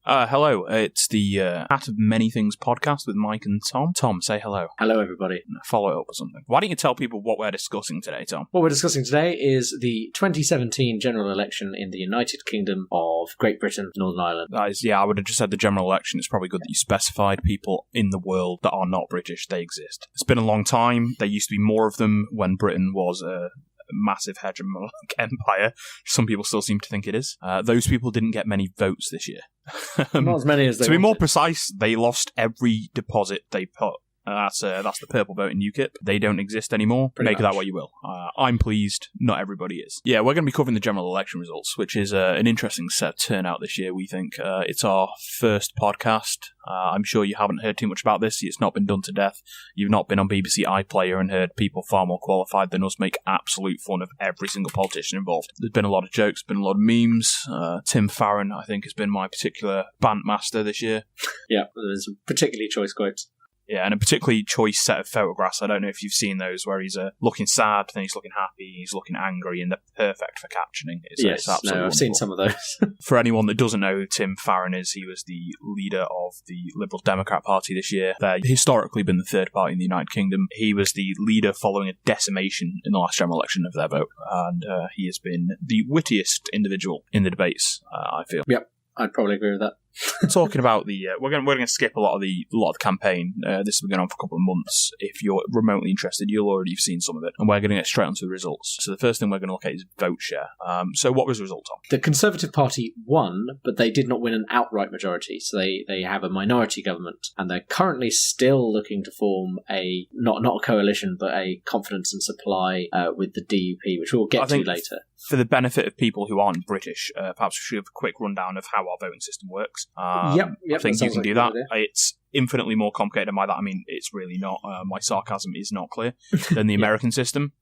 Hello, it's the Hat of Many Things podcast with Mike and Tom. Tom, say hello. Hello, everybody. Follow it up or something. Why don't you tell people what we're discussing today, Tom? What we're discussing today is the 2017 general election in the United Kingdom of Great Britain, Northern Ireland. I would have just said the general election. It's probably good that you specified people in the world that are not British. They exist. It's been a long time. There used to be more of them when Britain was a massive hegemonic empire. Some people still seem to think it is. Those people didn't get many votes this year. Not as many as they To be more wanted. precise, they lost every deposit they put. That's the purple vote in UKIP. They don't exist anymore. Pretty Make of that what you will. I'm pleased. Not everybody is. Yeah, we're going to be covering the general election results, which is an interesting set turnout this year, we think. It's our first podcast. I'm sure you haven't heard too much about this. It's not been done to death. You've not been on BBC iPlayer and heard people far more qualified than us make absolute fun of every single politician involved. There's been a lot of jokes, been a lot of memes. Tim Farron, I think, has been my particular bandmaster this year. Yeah, there's particularly choice quotes. Yeah, and a particularly choice set of photographs. I don't know if you've seen those, where he's looking sad, then he's looking happy, he's looking angry, and they're perfect for captioning. It's absolutely I've wonderful. seen some of those. For anyone that doesn't know who Tim Farron is, he was the leader of the Liberal Democrat Party this year. They've historically been the third party in the United Kingdom. He was the leader following a decimation in the last general election of their vote, and he has been the wittiest individual in the debates, I feel. Yep, I'd probably agree with that. Talking about the, we're going to skip a lot of the campaign. This has been going on for a couple of months. If you're remotely interested, you'll already have seen some of it, and we're going to get straight onto the results. So the first thing we're going to look at is vote share. So what was the result, Tom? The Conservative Party won, but they did not win an outright majority. So they have a minority government, and they're currently still looking to form a not a coalition, but a confidence and supply with the DUP, which we'll get to later. For the benefit of people who aren't British, perhaps we should have a quick rundown of how our voting system works. Yep, I think you can do that. It's infinitely more complicated, and by that I mean it's really not. My sarcasm is not clear than the American system.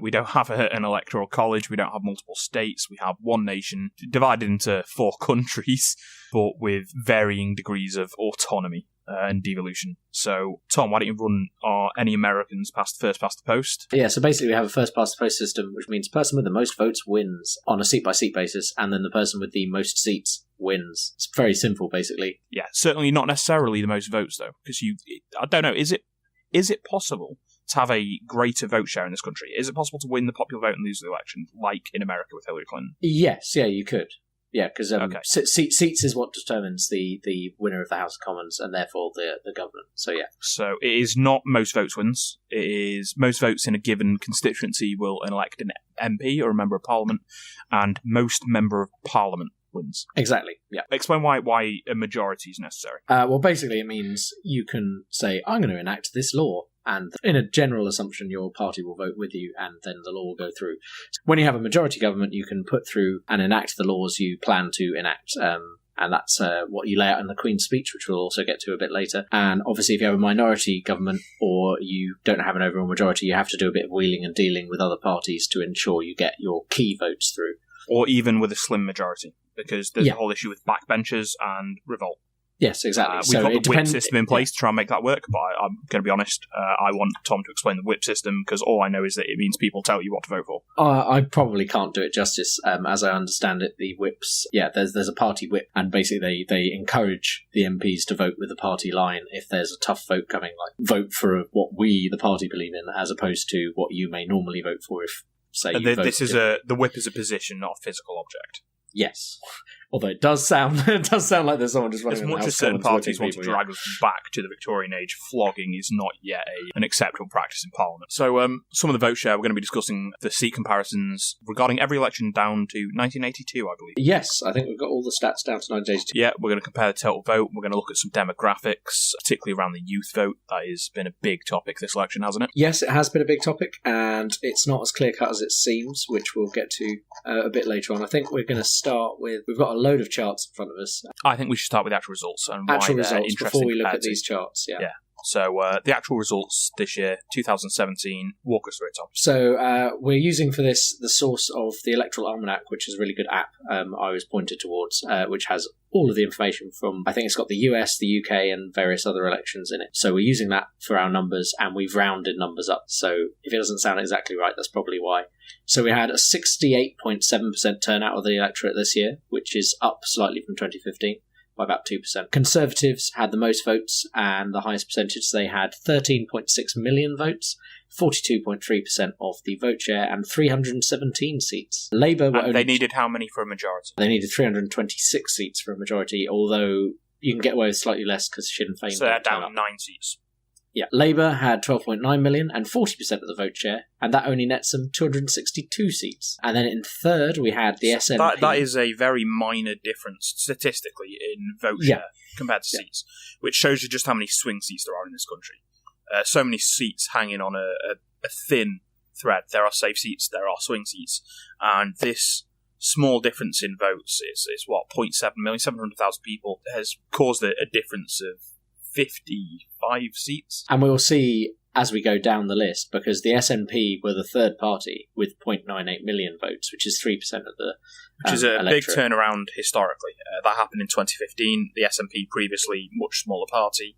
We don't have an electoral college. We don't have multiple states. We have one nation divided into 4 countries, but with varying degrees of autonomy and devolution. So, Tom, why don't you run any Americans first past the post? Yeah, so basically we have a first past the post system, which means the person with the most votes wins on a seat-by-seat basis, and then the person with the most seats wins. It's very simple, basically. Yeah, certainly not necessarily the most votes, though, because I don't know, is it possible to have a greater vote share in this country? Is it possible to win the popular vote and lose the election, like in America with Hillary Clinton? Yes, yeah, you could. Yeah, because Okay. seats is what determines the winner of the House of Commons and therefore the government. So, yeah. So it is not most votes wins. It is most votes in a given constituency will elect an MP or a Member of Parliament, and most Member of Parliament wins. Exactly, yeah. Explain why a majority is necessary. Well, basically it means you can say, I'm going to enact this law, and in a general assumption your party will vote with you, and then the law will go through. When you have a majority government, you can put through and enact the laws you plan to enact, and that's what you lay out in the Queen's speech, which we'll also get to a bit later. And obviously if you have a minority government or you don't have an overall majority, you have to do a bit of wheeling and dealing with other parties to ensure you get your key votes through. Or even with a slim majority, because there's a whole issue with backbenchers and revolt. Yes, exactly. We've got the whip system in place to try and make that work, but I'm going to be honest, I want Tom to explain the whip system, because all I know is that it means people tell you what to vote for. I probably can't do it justice. As I understand it, the whips, there's a party whip, and basically they encourage the MPs to vote with the party line if there's a tough vote coming, like vote for what we, the party, believe in, as opposed to what you may normally vote for if, say, you vote the whip is a position, not a physical object. Yes. Although it does sound like there's someone just running. As much as certain parties want to drag us back to the Victorian age, flogging is not yet an acceptable practice in Parliament. So some of the vote share, we're going to be discussing the seat comparisons regarding every election down to 1982, I believe. Yes, I think we've got all the stats down to 1982. Yeah, we're going to compare the total vote. We're going to look at some demographics, particularly around the youth vote. That has been a big topic this election, hasn't it? Yes, it has been a big topic, and it's not as clear-cut as it seems, which we'll get to a bit later on. I think we're going to start with, we've got a load of charts in front of us. I think we should start with the actual results and why they're interesting before we look at these charts. Yeah. So the actual results this year, 2017, walk us through it, Tom. So we're using for this the source of the Electoral Almanac, which is a really good app I was pointed towards, which has all of the information from, I think it's got the US, the UK, and various other elections in it. So we're using that for our numbers, and we've rounded numbers up. So if it doesn't sound exactly right, that's probably why. So we had a 68.7% turnout of the electorate this year, which is up slightly from 2015. by about 2%. Conservatives had the most votes and the highest percentage. They had 13.6 million votes, 42.3% of the vote share, and 317 seats. Labour were they needed how many for a majority? They needed 326 seats for a majority, although you can get away with slightly less because Sinn Féin... So they're down 9 seats. Yeah. Labour had 12.9 million and 40% of the vote share, and that only nets them 262 seats. And then in third, we had the SNP. That is a very minor difference statistically in vote share compared to seats, which shows you just how many swing seats there are in this country. So many seats hanging on a thin thread. There are safe seats, there are swing seats, and this small difference in votes is what, 0.7 million, 700,000 people, has caused a difference of 55 seats. And we'll see as we go down the list, because the SNP were the third party with 0.98 million votes, which is 3% of the which is a electorate. big turnaround historically. That happened in 2015. The SNP, previously much smaller party.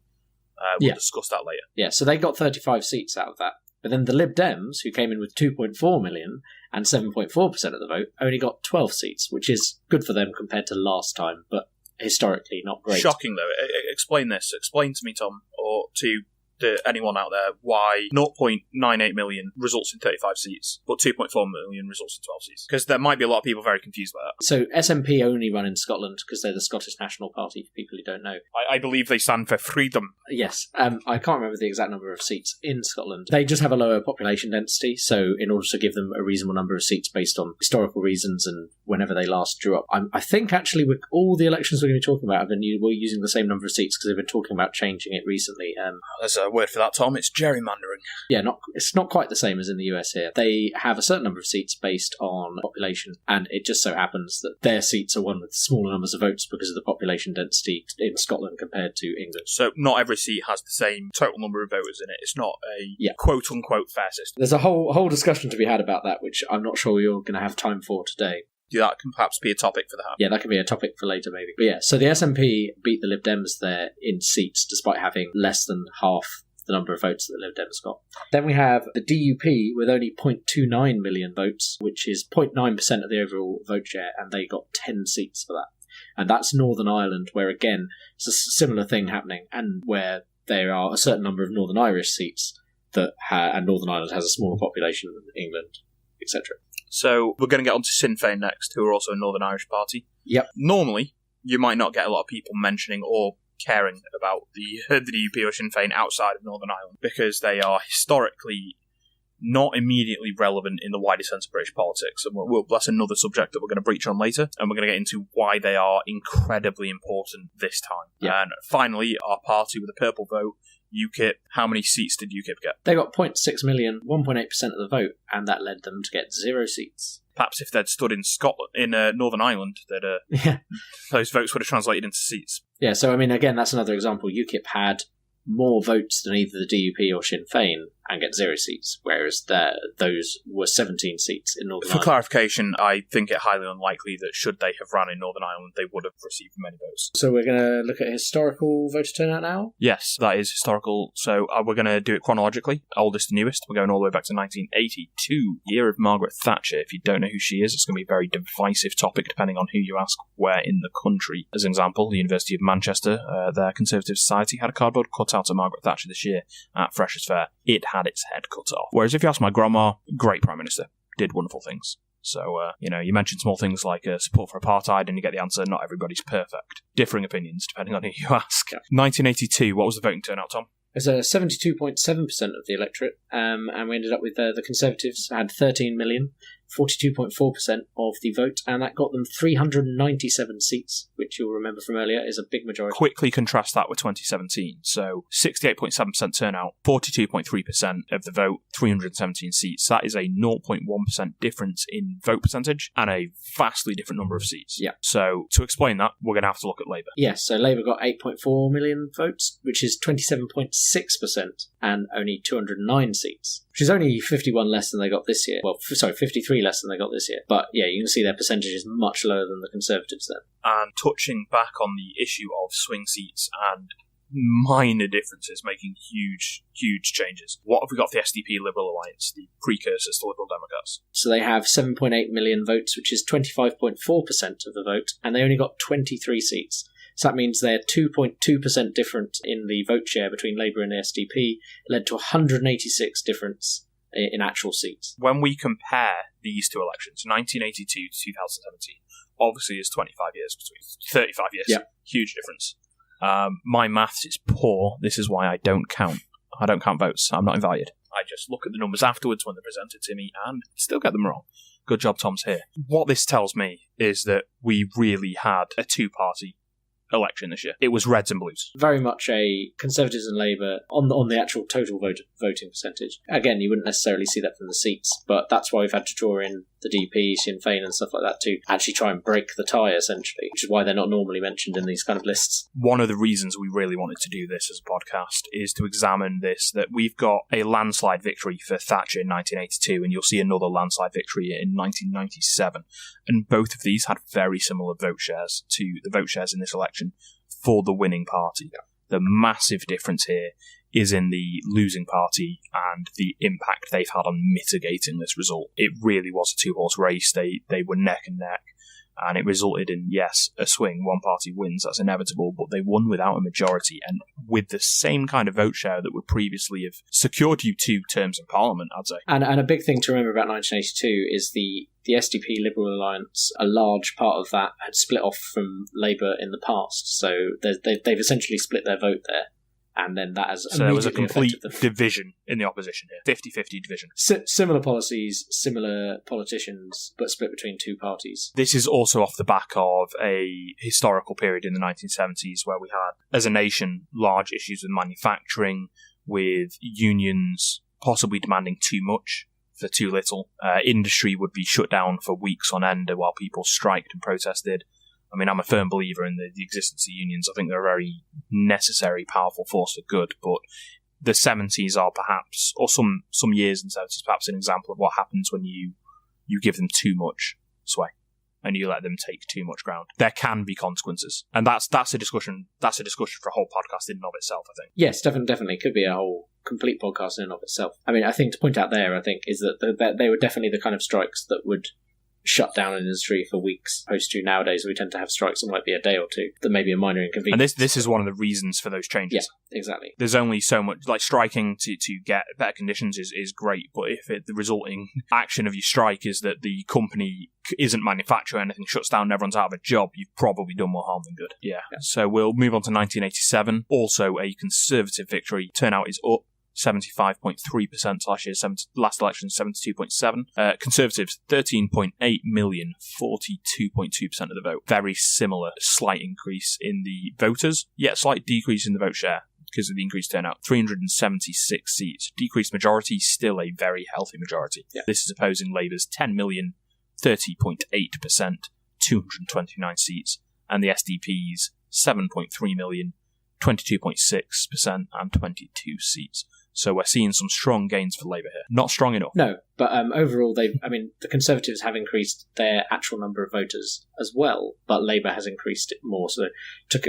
We'll discuss that later. Yeah, so they got 35 seats out of that. But then the Lib Dems, who came in with 2.4 million and 7.4% of the vote, only got 12 seats, which is good for them compared to last time, but historically not great. Shocking, though. Explain this. Explain to me, Tom, or to anyone out there, why 0.98 million results in 35 seats, but 2.4 million results in 12 seats. Because there might be a lot of people very confused by that. So SNP only run in Scotland because they're the Scottish National Party, for people who don't know. I believe they stand for freedom. Yes. I can't remember the exact number of seats in Scotland. They just have a lower population density, so in order to give them a reasonable number of seats based on historical reasons and whenever they last drew up. I think actually with all the elections we're going to be talking about, we're using the same number of seats because they've been talking about changing it recently. There's a word for that, Tom. It's gerrymandering. Yeah, it's not quite the same as in the US here. They have a certain number of seats based on population, and it just so happens that their seats are won with smaller numbers of votes because of the population density in Scotland compared to England. So not every seat has the same total number of voters in it. It's not a quote-unquote fair system. There's a whole discussion to be had about that, which I'm not sure you're going to have time for today. That can perhaps be a topic for that. Yeah, that could be a topic for later, maybe. But yeah, so the SNP beat the Lib Dems there in seats, despite having less than half the number of votes that the Lib Dems got. Then we have the DUP with only 0.29 million votes, which is 0.9% of the overall vote share, and they got 10 seats for that. And that's Northern Ireland, where again, it's a similar thing happening, and where there are a certain number of Northern Irish seats and Northern Ireland has a smaller population than England, etc. So we're going to get on to Sinn Féin next, who are also a Northern Irish party. Yep. Normally, you might not get a lot of people mentioning or caring about the DUP or Sinn Féin outside of Northern Ireland, because they are historically not immediately relevant in the wider sense of British politics. And that's another subject that we're going to breach on later, and we're going to get into why they are incredibly important this time. Yep. And finally, our party with a purple vote, UKIP. How many seats did UKIP get? They got 0.6 million, 1.8% of the vote, and that led them to get 0 seats. Perhaps if they'd stood in Scotland, in Northern Ireland, those votes would have translated into seats. Yeah, so I mean, again, that's another example. UKIP had more votes than either the DUP or Sinn Féin and get 0 seats, whereas those were 17 seats in Northern Ireland. For clarification, I think it highly unlikely that should they have run in Northern Ireland, they would have received many votes. So we're going to look at historical voter turnout now? Yes, that is historical. So we're going to do it chronologically, oldest to newest. We're going all the way back to 1982, year of Margaret Thatcher. If you don't know who she is, it's going to be a very divisive topic depending on who you ask where in the country. As an example, the University of Manchester, their Conservative Society, had a cardboard cut out of Margaret Thatcher this year at Freshers' Fair. It had its head cut off. Whereas if you ask my grandma, great Prime Minister, did wonderful things. So, you mention small things like support for apartheid and you get the answer, not everybody's perfect. Differing opinions depending on who you ask. Yeah. 1982, what was the voting turnout, Tom? It was 72.7% of the electorate, and we ended up with the Conservatives had 13 million, 42.4% of the vote, and that got them 397 seats, which you'll remember from earlier is a big majority. Quickly contrast that with 2017. So 68.7% turnout, 42.3% of the vote, 317 seats. That is a 0.1% difference in vote percentage and a vastly different number of seats. Yeah. So to explain that, we're going to have to look at Labour. Yes, so Labour got 8.4 million votes, which is 27.6%, and only 209 seats, which is only 51 less than they got this year. Well, 53 less than they got this year. But yeah, you can see their percentage is much lower than the Conservatives then. And touching back on the issue of swing seats and minor differences making huge changes. What have we got for the SDP Liberal Alliance, the precursors to Liberal Democrats? So they have 7.8 million votes, which is 25.4% of the vote, and they only got 23 seats. So that means their 2.2% difference in the vote share between Labour and the SDP led to 186 difference in actual seats. When we compare these two elections, 1982 to 2017, obviously there's 25 years between, 35 years. Yeah. Huge difference. My maths is poor. This is why I don't count. I don't count votes. I'm not invited. I just look at the numbers afterwards when they're presented to me and still get them wrong. Good job, Tom's here. What this tells me is that we really had a two-party election this year. It was Reds and Blues. Very much a Conservatives and Labour on the actual total voting percentage. Again, you wouldn't necessarily see that from the seats, but that's why we've had to draw in the DP, Sinn Féin and stuff like that to actually try and break the tie, essentially, which is why they're not normally mentioned in these kind of lists. One of the reasons we really wanted to do this as a podcast is to examine this, that we've got a landslide victory for Thatcher in 1982, and you'll see another landslide victory in 1997. And both of these had very similar vote shares to the vote shares in this election for the winning party. Yeah. The massive difference here is in the losing party and the impact they've had on mitigating this result. It really was a two-horse race. They were neck and neck, and it resulted in, yes, a swing. One party wins, that's inevitable, but they won without a majority and with the same kind of vote share that would previously have secured you 2 terms in Parliament, I'd say. And a big thing to remember about 1982 is the SDP Liberal Alliance, a large part of that had split off from Labour in the past, so they've essentially split their vote there. And then that has so there was a complete division in the opposition here. 50-50 division. Similar policies, similar politicians, but split between two parties. This is also off the back of a historical period in the 1970s where we had, as a nation, large issues with manufacturing, with unions possibly demanding too much for too little. Industry would be shut down for weeks on end while people striked and protested. I mean, I'm a firm believer in the existence of unions. I think they're a very necessary, powerful force for good, but the 70s are perhaps, or some years in the 70s, perhaps an example of what happens when you give them too much sway and you let them take too much ground. There can be consequences, and that's a discussion. That's a discussion for a whole podcast in and of itself, I think. Yes, definitely could be a whole complete podcast in and of itself. I mean, I think to point out there, I think, is that they were definitely the kind of strikes that would shut down an industry for weeks. Opposed to nowadays, we tend to have strikes that might be a day or two. That may be a minor inconvenience. And this is one of the reasons for those changes. Yeah, exactly. There's only so much, like striking to get better conditions is great, but if the resulting action of your strike is that the company isn't manufacturing anything, shuts down, and everyone's out of a job, you've probably done more harm than good. Yeah. So we'll move on to 1987. Also a Conservative victory. Turnout is up 75.3% last year, last election 72.7%. Conservatives 13.8 million, 42.2% of the vote. Very similar, slight increase in the voters, yet slight decrease in the vote share because of the increased turnout. 376 seats. Decreased majority, still a very healthy majority. Yeah. This is opposing Labour's 10 million, 30.8%, 229 seats, and the SDP's 7.3 million, 22.6% and 22 seats. So we're seeing some strong gains for Labour here. Not strong enough. No, but overall, the Conservatives have increased their actual number of voters as well, but Labour has increased it more. So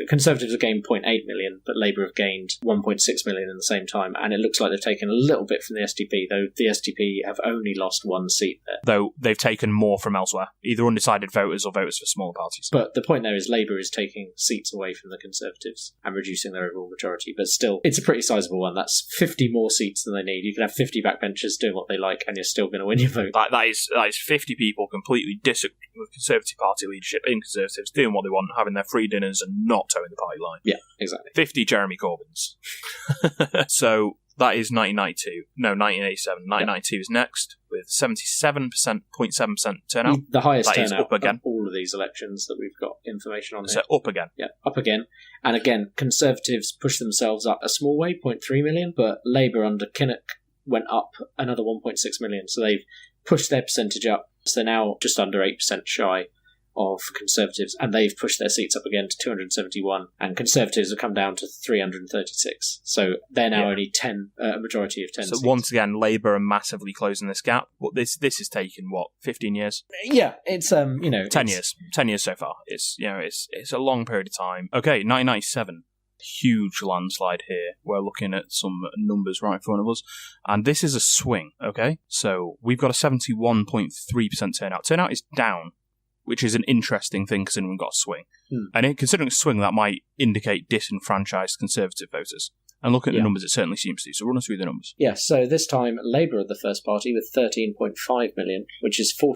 Conservatives have gained 0.8 million, but Labour have gained 1.6 million in the same time, and it looks like they've taken a little bit from the SDP, though the SDP have only lost 1 seat there. Though they've taken more from elsewhere, either undecided voters or voters for smaller parties. But the point there is Labour is taking seats away from the Conservatives and reducing their overall majority, but still, it's a pretty sizable one. That's 50 more seats than they need. You can have 50 backbenchers doing what they like, and you're still going to win your vote. That is 50 people completely disagreeing with Conservative Party leadership in Conservatives, doing what they want, having their free dinners and not towing the party line. Yeah, exactly. 50 Jeremy Corbyns. So that is 1992. No, 1987. 1992 is next with 77.7% turnout. The highest that turnout is up again. of all of these elections that we've got information on. So up again. Yeah, up again. And again, Conservatives pushed themselves up a small way, 0.3 million, but Labour under Kinnock went up another 1.6 million. So they've pushed their percentage up. So they're now just under 8% shy of Conservatives, and they've pushed their seats up again to 271, and Conservatives have come down to 336. So they're now only a majority of 10 So seats. once again, Labour are massively closing this gap. But this has taken, 15 years? Yeah, it's 10 years. 10 years so far. It's a long period of time. Okay, 1997. Huge landslide here. We're looking at some numbers right in front of us, and this is a swing. Okay, so we've got a 71.3% turnout. Turnout is down which is an interesting thing considering we've got a swing. And considering a swing, that might indicate disenfranchised Conservative voters. And looking at the numbers, it certainly seems to. So run us through the numbers. Yeah, so this time Labour are the first party with 13.5 million, which is 43%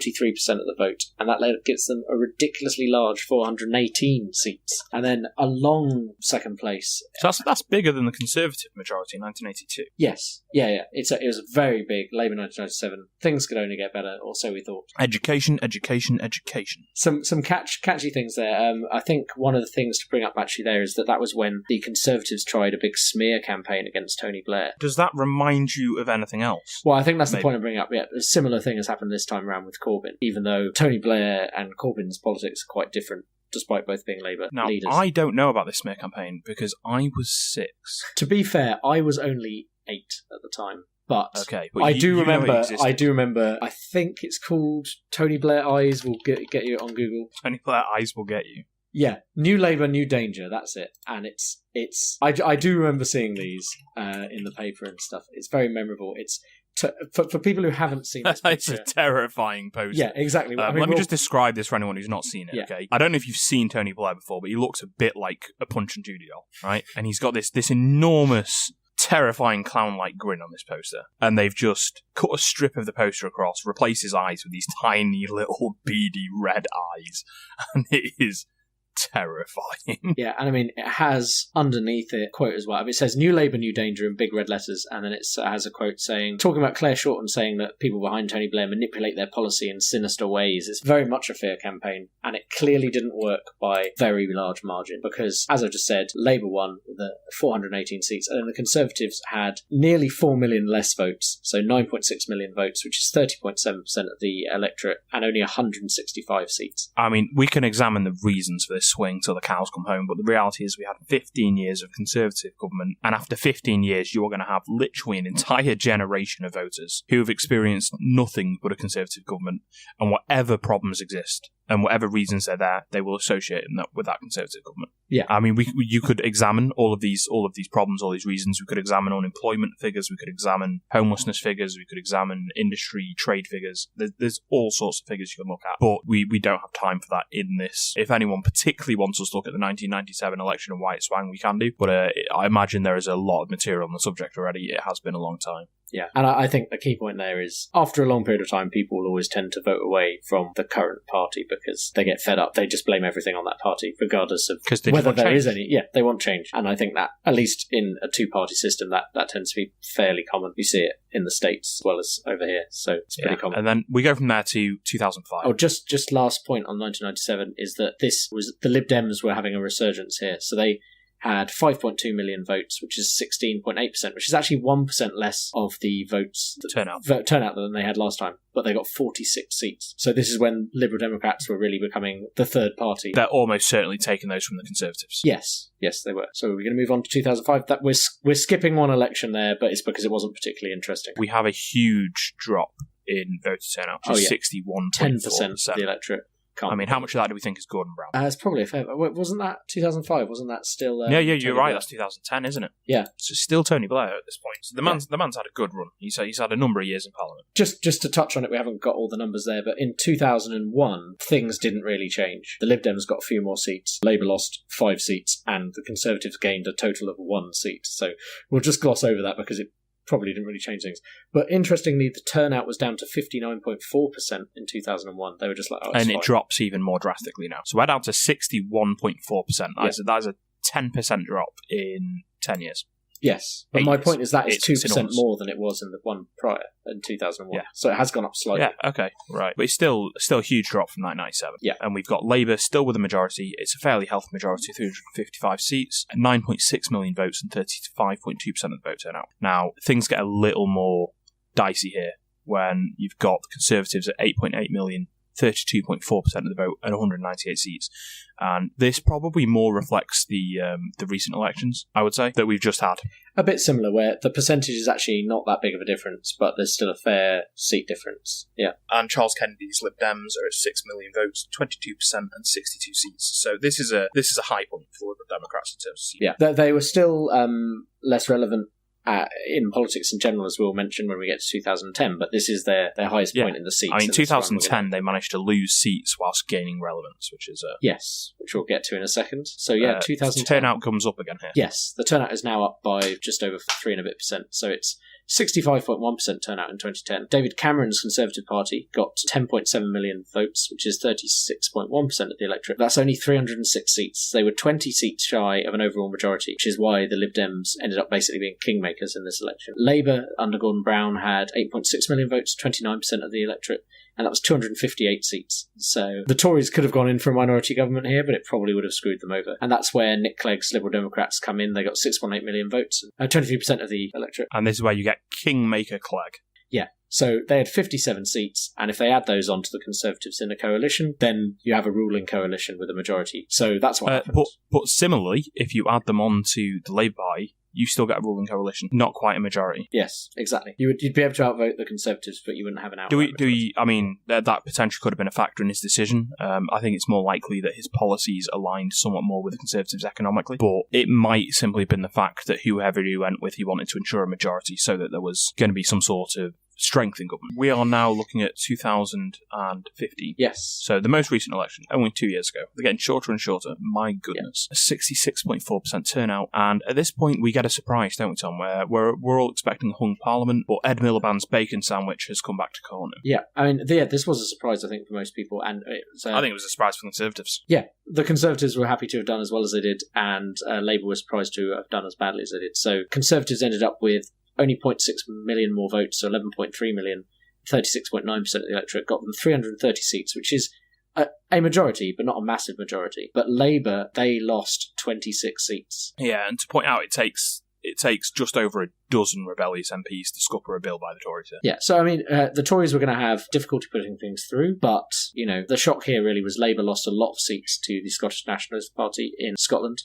of the vote. And that gives them a ridiculously large 418 seats. And then a long second place. So that's bigger than the Conservative majority in 1982. Yes. Yeah. It was very big. Labour 1997. Things could only get better, or so we thought. Education. Some catchy things there. I think one of the things to bring up actually there is that was when the Conservatives tried a big smear campaign against Tony Blair. Does that remind you of anything else? Well, I think that's the point I'm bringing up. Yeah, a similar thing has happened this time around with Corbyn, even though Tony Blair and Corbyn's politics are quite different, despite both being Labour leaders. I don't know about this smear campaign because I was 6. To be fair, I was only 8 at the time. But I do remember, I think it's called Tony Blair Eyes will get you on Google. Tony Blair Eyes will get you. Yeah, New Labour, New Danger, that's it. And I do remember seeing these in the paper and stuff. It's very memorable. It's for people who haven't seen this picture. It's a terrifying poster. Yeah, exactly. Let me just describe this for anyone who's not seen it, okay? I don't know if you've seen Tony Blair before, but he looks a bit like a Punch and Judy doll, right? And he's got this enormous, terrifying clown-like grin on this poster. And they've just cut a strip of the poster across, replaced his eyes with these tiny little beady red eyes. And it is terrifying. Yeah, and I mean, it has underneath it a quote as well. I mean, it says New Labour, New Danger in big red letters, and then it has a quote talking about Claire Shorten saying that people behind Tony Blair manipulate their policy in sinister ways. It's very much a fear campaign, and it clearly didn't work by very large margin because, as I just said, Labour won with the 418 seats, and then the Conservatives had nearly 4 million less votes, so 9.6 million votes, which is 30.7% of the electorate, and only 165 seats. I mean, we can examine the reasons for this swing till the cows come home, but the reality is we had 15 years of Conservative government, and after 15 years you are going to have literally an entire generation of voters who have experienced nothing but a Conservative government, and whatever problems exist and whatever reasons they're there, they will associate with that Conservative government. Yeah, I mean, you could examine all of these problems, all these reasons. We could examine unemployment figures, we could examine homelessness figures, we could examine industry, trade figures. There's all sorts of figures you can look at, but we don't have time for that in this. If anyone particularly wants us to look at the 1997 election and why it swung, we can do, but I imagine there is a lot of material on the subject already. It has been a long time. Yeah, and I think the key point there is, after a long period of time, people will always tend to vote away from the current party because they get fed up. They just blame everything on that party, regardless of whether there is any. Yeah, they want change. And I think that, at least in a two-party system, that tends to be fairly common. You see it in the States as well as over here, so it's pretty common. And then we go from there to 2005. Oh, just last point on 1997 is that this was the Lib Dems were having a resurgence here. So they had 5.2 million votes, which is 16.8%, which is actually 1% less of the votes turnout than they had last time. But they got 46 seats. So this is when Liberal Democrats were really becoming the third party. They're almost certainly taking those from the Conservatives. Yes, they were. So we're going to move on to 2005. That we're skipping one election there, but it's because it wasn't particularly interesting. We have a huge drop in voter turnout, which is 61.4%. 10% of the electorate. I mean, how much of that do we think is Gordon Brown? It's probably a fair. Wasn't that 2005? Wasn't that still? Yeah, you're right. That's 2010, isn't it? Yeah. So it's still Tony Blair at this point. So the man's had a good run. He's had a number of years in Parliament. Just to touch on it, we haven't got all the numbers there, but in 2001, things didn't really change. The Lib Dems got a few more seats. Labour lost 5 seats, and the Conservatives gained a total of 1 seat. So we'll just gloss over that because it probably didn't really change things. But interestingly, the turnout was down to 59.4% in 2001. They were just like, and it drops even more drastically now. So we're down to 61.4%. That is a 10% drop in 10 years. Yes, but my point is that is 2% more than it was in the one prior in 2001. Yeah. So it has gone up slightly. Yeah, okay, right. But it's still a huge drop from 1997. Yeah. And we've got Labour still with a majority. It's a fairly healthy majority, 355 seats, 9.6 million votes and 35.2% of the vote turnout. Now, things get a little more dicey here when you've got the Conservatives at 8.8 million, 32.4% of the vote and 198 seats. And this probably more reflects the recent elections, I would say, that we've just had. A bit similar, where the percentage is actually not that big of a difference, but there's still a fair seat difference. Yeah. And Charles Kennedy's Lib Dems are at 6 million votes, 22% and 62 seats. So this is a high point for Liberal Democrats in terms of seats. Yeah. They were still less relevant in politics in general, as we'll mention when we get to 2010, but this is their highest point in the seats. I mean, 2010, they managed to lose seats whilst gaining relevance, which is... Yes, which we'll get to in a second. So, 2010... turnout comes up again here. Yes, the turnout is now up by just over 3% and a bit. So it's 65.1% turnout in 2010. David Cameron's Conservative Party got 10.7 million votes, which is 36.1% of the electorate. That's only 306 seats. They were 20 seats shy of an overall majority, which is why the Lib Dems ended up basically being kingmakers in this election. Labour, under Gordon Brown, had 8.6 million votes, 29% of the electorate, and that was 258 seats. So the Tories could have gone in for a minority government here, but it probably would have screwed them over. And that's where Nick Clegg's Liberal Democrats come in. They got 6.8 million votes, 23% of the electorate. And this is where you get Kingmaker Clegg. Yeah. So they had 57 seats, and if they add those on to the Conservatives in a coalition, then you have a ruling coalition with a majority. So that's what happens. But similarly, if you add them on to the Labour Party, you still get a ruling coalition, not quite a majority. Yes, exactly. You'd be able to outvote the Conservatives, but you wouldn't have an outright majority. I mean, that potentially could have been a factor in his decision. I think it's more likely that his policies aligned somewhat more with the Conservatives economically, but it might simply have been the fact that whoever he went with, he wanted to ensure a majority so that there was going to be some sort of strength in government. We are now looking at 2015. Yes. So the most recent election, only 2 years ago. They're getting shorter and shorter. My goodness. Yeah. A 66.4% turnout. And at this point, we get a surprise, don't we, Tom? Where we're all expecting a hung parliament, but Ed Miliband's bacon sandwich has come back to corner. Yeah. I mean, this was a surprise, I think, for most people. And it was, I think it was a surprise for the Conservatives. Yeah. The Conservatives were happy to have done as well as they did, and Labour was surprised to have done as badly as they did. So Conservatives ended up with only 0.6 million more votes, so 11.3 million, 36.9% of the electorate, got them 330 seats, which is a majority, but not a massive majority. But Labour, they lost 26 seats. Yeah, and to point out, it takes just over a dozen rebellious MPs to scupper a bill by the Tories. Yeah, so I mean, the Tories were going to have difficulty putting things through, but, you know, the shock here really was Labour lost a lot of seats to the Scottish Nationalist Party in Scotland.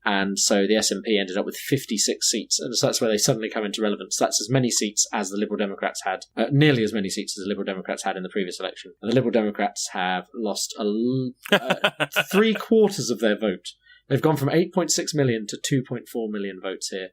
And so the SNP ended up with 56 seats, and so that's where they suddenly come into relevance. That's as many seats as the Liberal Democrats had, nearly as many seats as the Liberal Democrats had in the previous election. And the Liberal Democrats have lost 3/4 of their vote. They've gone from 8.6 million to 2.4 million votes here.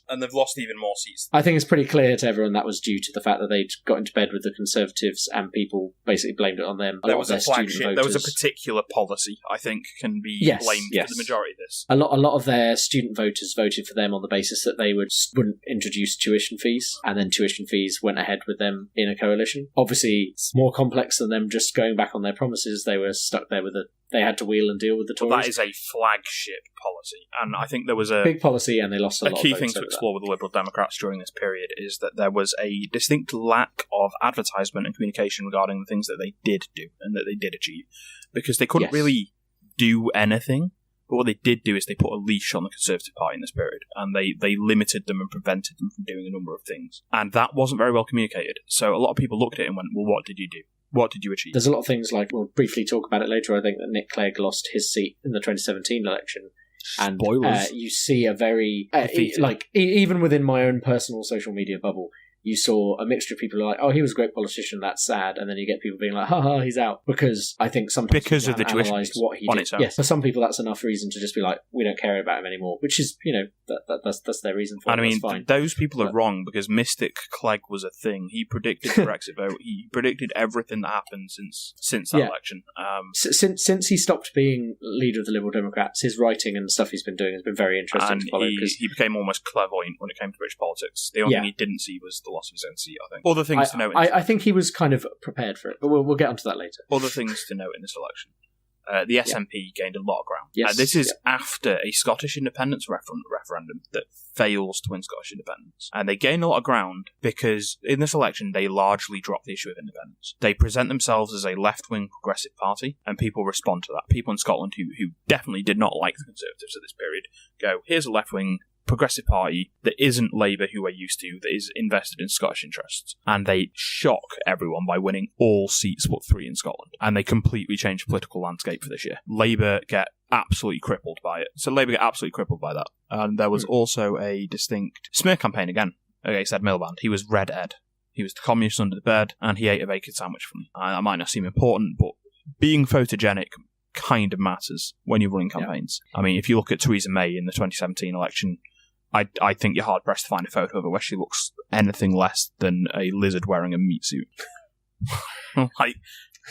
And they've lost even more seats. I think it's pretty clear to everyone that was due to the fact that they'd got into bed with the Conservatives and people basically blamed it on them. There was a flagship. There was a particular policy, I think, can be blamed for the majority of this. A lot of their student voters voted for them on the basis that they wouldn't introduce tuition fees, and then tuition fees went ahead with them in a coalition. Obviously, it's more complex than them just going back on their promises. They were stuck there they had to wheel and deal with the Tories. Well, that is a flagship policy, and I think there was a big policy, and they lost a lot of votes. A key thing to explore with the Liberal Democrats during this period is that there was a distinct lack of advertisement and communication regarding the things that they did do and that they did achieve, because they couldn't really do anything. But what they did do is they put a leash on the Conservative Party in this period, and they limited them and prevented them from doing a number of things. And that wasn't very well communicated. So a lot of people looked at it and went, well, what did you do? What did you achieve? There's a lot of things, like, we'll briefly talk about it later. I think that Nick Clegg lost his seat in the 2017 election. And you see a very... even within my own personal social media bubble, you saw a mixture of people who are like, oh, he was a great politician, that's sad. And then you get people being like, ha, he's out. Because I think sometimes because of the tuition what he did. Yes, for some people that's enough reason to just be like, we don't care about him anymore. Which is, you know, that's their reason for it. And I mean, those people are wrong, because Mystic Clegg was a thing. He predicted the Brexit vote. He predicted everything that happened since that election. Since he stopped being leader of the Liberal Democrats, his writing and stuff he's been doing has been very interesting to follow. He became almost clairvoyant when it came to British politics. The only thing he didn't see was the loss of his own seat, I think. Other things to note. I think he was kind of prepared for it, but we'll get onto that later. Other things to note in this election. The SNP gained a lot of ground. Yes. This is after a Scottish independence referendum that fails to win Scottish independence. And they gain a lot of ground because in this election they largely drop the issue of independence. They present themselves as a left-wing progressive party, and people respond to that. People in Scotland who definitely did not like the Conservatives at this period go, here's a left-wing progressive party that isn't Labour, who we're used to, that is invested in Scottish interests. And they shock everyone by winning all seats but 3 in Scotland. And they completely change the political landscape for this year. Labour get absolutely crippled by it. So Labour get absolutely crippled by that. And there was also a distinct smear campaign again against Ed Miliband. He was Red Ed. He was the communist under the bed, and he ate a bacon sandwich from me. That might not seem important, but being photogenic kind of matters when you're running campaigns. I mean, if you look at Theresa May in the 2017 election, I think you're hard pressed to find a photo of her where she looks anything less than a lizard wearing a meat suit. Like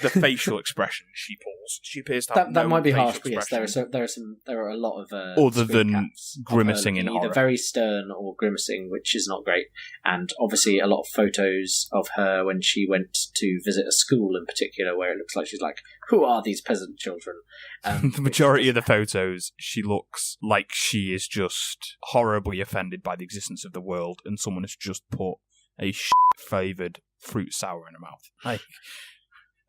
the facial expression she pulls, she appears to have that no might be facial harsh, but yes, expression. there are a lot of other than grimacing in horror, either very stern or grimacing, which is not great. And obviously, a lot of photos of her when she went to visit a school in particular, where it looks like she's like, "Who are these peasant children?" The majority of the photos, she looks like she is just horribly offended by the existence of the world, and someone has just put a flavoured fruit sour in her mouth. Like,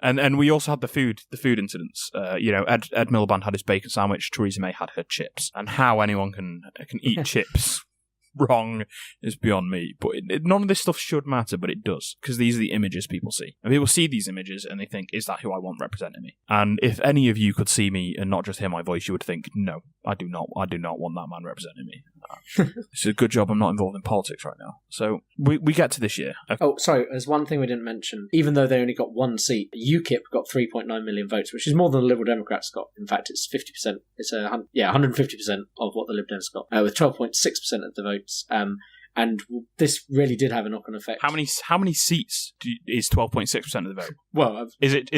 and we also had the food incidents. Ed Miliband had his bacon sandwich. Theresa May had her chips, and how anyone can eat chips wrong is beyond me. But none of this stuff should matter, but it does, because these are the images people see. And people see these images and they think, is that who I want representing me? And if any of you could see me and not just hear my voice, you would think, no, I do not want that man representing me. It's a good job I'm not involved in politics right now. So we get to this year. Oh, sorry, there's one thing we didn't mention. Even though they only got one seat, UKIP got 3.9 million votes, which is more than the Liberal Democrats got. In fact, it's 50%. It's 150% of what the Lib Dems got, with 12.6% of the votes. And this really did have a knock-on effect. How many seats is 12.6% of the vote? Well, is it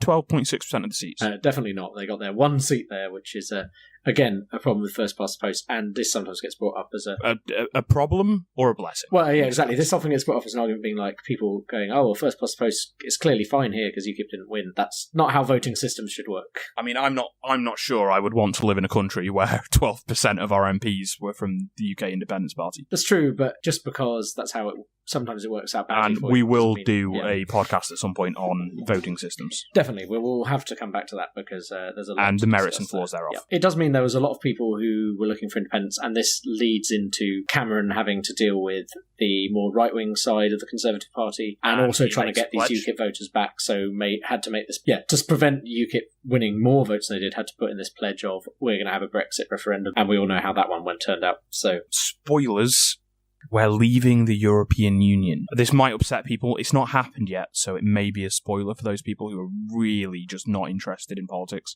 12.6% of the seats? Definitely not. They got their one seat there, which is again a problem with first past the post, and this sometimes gets brought up as a problem or a blessing. Well, yeah, exactly. This often gets brought up as an argument, being like people going, "Oh, well, first past the post is clearly fine here because UKIP didn't win." That's not how voting systems should work. I mean, I'm not sure I would want to live in a country where 12% of our MPs were from the UK Independence Party. That's true, but just because that's how it sometimes it works out badly. And we will do a podcast at some point on voting systems. Definitely, we will have to come back to that because there's a lot and the merits and flaws thereof. Yeah. It does mean there was a lot of people who were looking for independence, and this leads into Cameron having to deal with the more right-wing side of the Conservative Party, and also trying to get these UKIP voters back. So had to make this, to prevent UKIP winning more votes than they did, had to put in this pledge of we're going to have a Brexit referendum, and we all know how that one turned out. So spoilers. We're leaving the European Union. This might upset people. It's not happened yet, so it may be a spoiler for those people who are really just not interested in politics.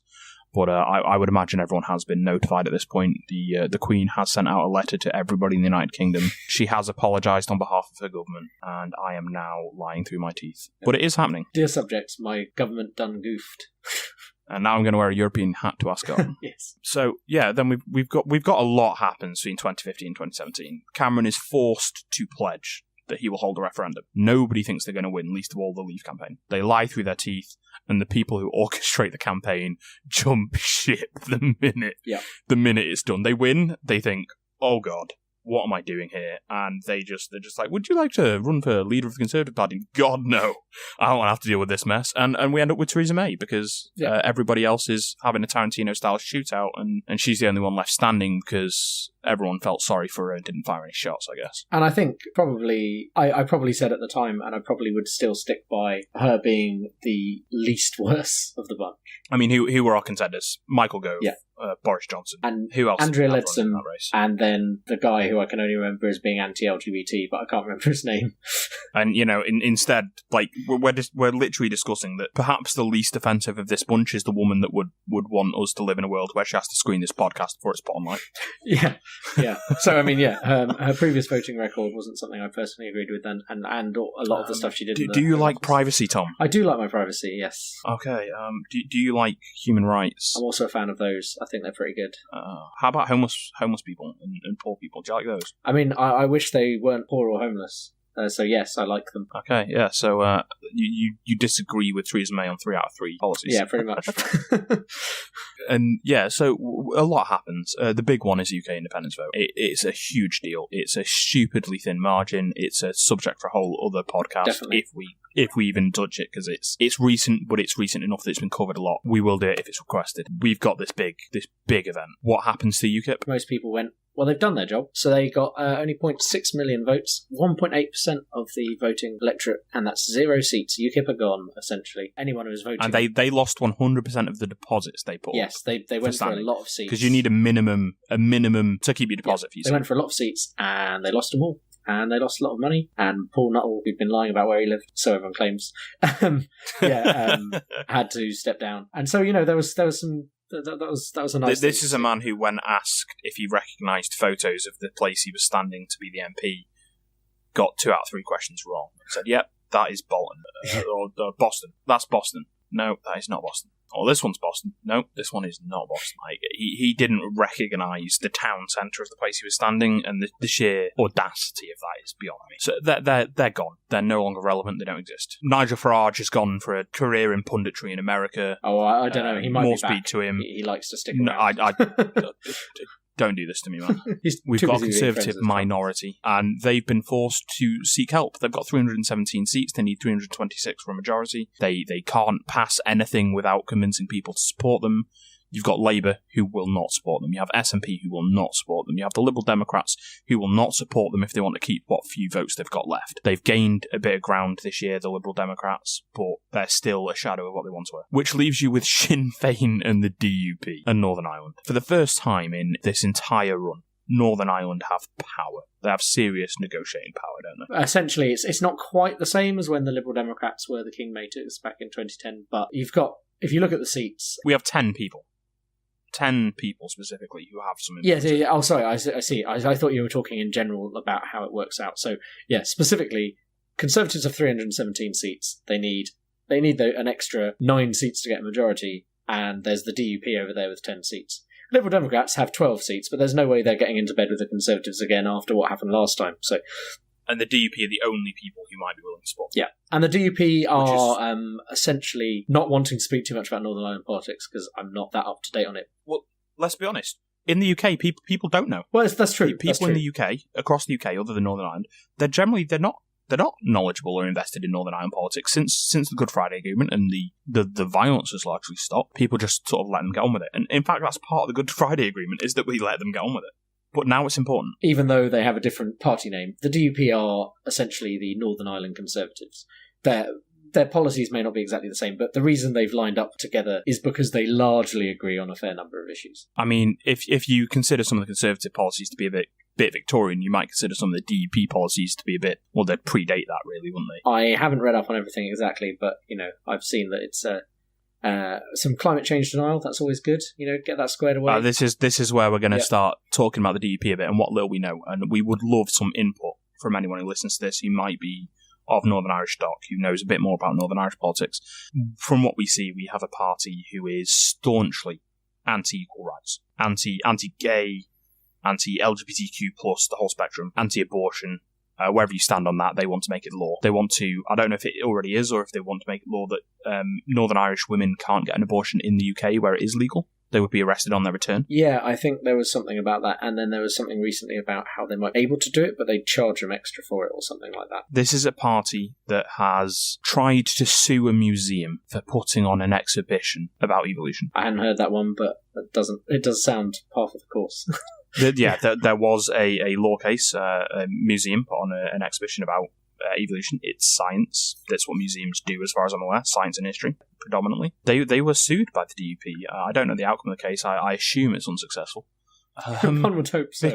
But I would imagine everyone has been notified at this point. The Queen has sent out a letter to everybody in the United Kingdom. She has apologised on behalf of her government, and I am now lying through my teeth. But it is happening. Dear subjects, my government done goofed. And now I'm going to wear a European hat to Ascot. Yes. So yeah, then we've got a lot happens between 2015 and 2017. Cameron is forced to pledge that he will hold a referendum. Nobody thinks they're going to win, least of all the Leave campaign. They lie through their teeth, and the people who orchestrate the campaign jump ship the minute it's done. They win. They think, oh God, what am I doing here? And they're just like, would you like to run for leader of the Conservative Party? God, no. I don't want to have to deal with this mess. And we end up with Theresa May because everybody else is having a Tarantino-style shootout, and she's the only one left standing because everyone felt sorry for her and didn't fire any shots, I guess. And I think probably, I probably said at the time, and I probably would still stick by her being the least worse of the bunch. I mean, who were our contenders? Michael Gove. Yeah. Boris Johnson. And who else? Andrea Leadsom, and then the guy who I can only remember as being anti-LGBT, but I can't remember his name. And, instead, like, we're literally discussing that perhaps the least offensive of this bunch is the woman that would want us to live in a world where she has to screen this podcast before it's put online. Yeah. So, I mean, her previous voting record wasn't something I personally agreed with, and a lot of the stuff she did. Do you like privacy, Tom? I do like my privacy, yes. Okay. Do you like human rights? I'm also a fan of those. I think they're pretty good. How about homeless people and poor people? Do you like those? I mean, I wish they weren't poor or homeless. So yes, I like them. Okay, yeah. So you disagree with Theresa May on 3 out of 3 policies? Yeah, pretty much. And yeah, so a lot happens. The big one is UK independence vote. It's a huge deal. It's a stupidly thin margin. It's a subject for a whole other podcast. Definitely. If we even touch it, because it's recent, but it's recent enough that it's been covered a lot. We will do it if it's requested. We've got this big event. What happens to UKIP? Most people went, well, they've done their job. So they got only 0.6 million votes, 1.8% of the voting electorate, and that's 0 seats. UKIP are gone, essentially. Anyone who was voting. And they lost 100% of the deposits they put. Yes, they went for a lot of seats. Because you need a minimum to keep your deposit for your seat. They went for a lot of seats, and they lost them all. And they lost a lot of money. And Paul Nuttall, who'd been lying about where he lived, so everyone claims, had to step down. And so, there was some That was a nice. This is a man who, when asked if he recognised photos of the place he was standing to be the MP, got 2 out of 3 questions wrong. He said, "Yep, that is Bolton or Boston. That's Boston. No, that is not Boston. Oh, this one's Boston. No, this one is not Boston." Like, he didn't recognise the town centre of the place he was standing, and the sheer audacity of that is beyond me. So they're gone. They're no longer relevant. They don't exist. Nigel Farage has gone for a career in punditry in America. Oh, I don't know. He might more be back. speed to him. He likes to stick No, around. Don't do this to me, man. We've too got a busy being Conservative friends minority, and they've been forced to seek help. They've got 317 seats. They need 326 for a majority. They can't pass anything without convincing people to support them. You've got Labour, who will not support them. You have SNP, who will not support them. You have the Liberal Democrats, who will not support them if they want to keep what few votes they've got left. They've gained a bit of ground this year, the Liberal Democrats, but they're still a shadow of what they once were. Which leaves you with Sinn Féin and the DUP and Northern Ireland. For the first time in this entire run, Northern Ireland have power. They have serious negotiating power, don't they? Essentially, it's not quite the same as when the Liberal Democrats were the kingmakers back in 2010, but you've got, if you look at the seats... We have 10 people. 10 people specifically who have some influence. Yeah. Oh, sorry, I see. I thought you were talking in general about how it works out. So, yeah, specifically, Conservatives have 317 seats. They need an extra 9 seats to get a majority, and there's the DUP over there with 10 seats. Liberal Democrats have 12 seats, but there's no way they're getting into bed with the Conservatives again after what happened last time. So, and the DUP are the only people who might be willing to support them. Yeah, and the DUP are essentially not wanting to speak too much about Northern Ireland politics because I'm not that up to date on it. Well, let's be honest. In the UK, people don't know. Well, that's true. People in the UK, across the UK, other than Northern Ireland, they're not knowledgeable or invested in Northern Ireland politics since the Good Friday Agreement and the violence has largely stopped. People just sort of let them get on with it. And in fact, that's part of the Good Friday Agreement, is that we let them get on with it. But now it's important. Even though they have a different party name, the DUP are essentially the Northern Ireland Conservatives. Their policies may not be exactly the same, but the reason they've lined up together is because they largely agree on a fair number of issues. I mean, if you consider some of the Conservative policies to be a bit Victorian, you might consider some of the DUP policies to be a bit... Well, they'd predate that, really, wouldn't they? I haven't read up on everything exactly, but, I've seen that it's... some climate change denial, that's always good. Get that squared away. This is where we're going to start talking about the DUP a bit and what little we know. And we would love some input from anyone who listens to this who might be of Northern Irish stock, who knows a bit more about Northern Irish politics. From what we see, we have a party who is staunchly anti-equal rights, anti-gay, anti-LGBTQ+, the whole spectrum, anti-abortion. Wherever you stand on that, they want to make it law. They want to, I don't know if it already is, or if they want to make it law that Northern Irish women can't get an abortion in the UK where it is legal. They would be arrested on their return. Yeah, I think there was something about that, and then there was something recently about how they might be able to do it, but they'd charge them extra for it or something like that. This is a party that has tried to sue a museum for putting on an exhibition about evolution. I hadn't heard that one, but it does sound par for the course. There was a law case, a museum put on an exhibition about evolution. It's science. That's what museums do, as far as I'm aware. Science and history, predominantly. They were sued by the DUP. I don't know the outcome of the case. I assume it's unsuccessful. One would hope so.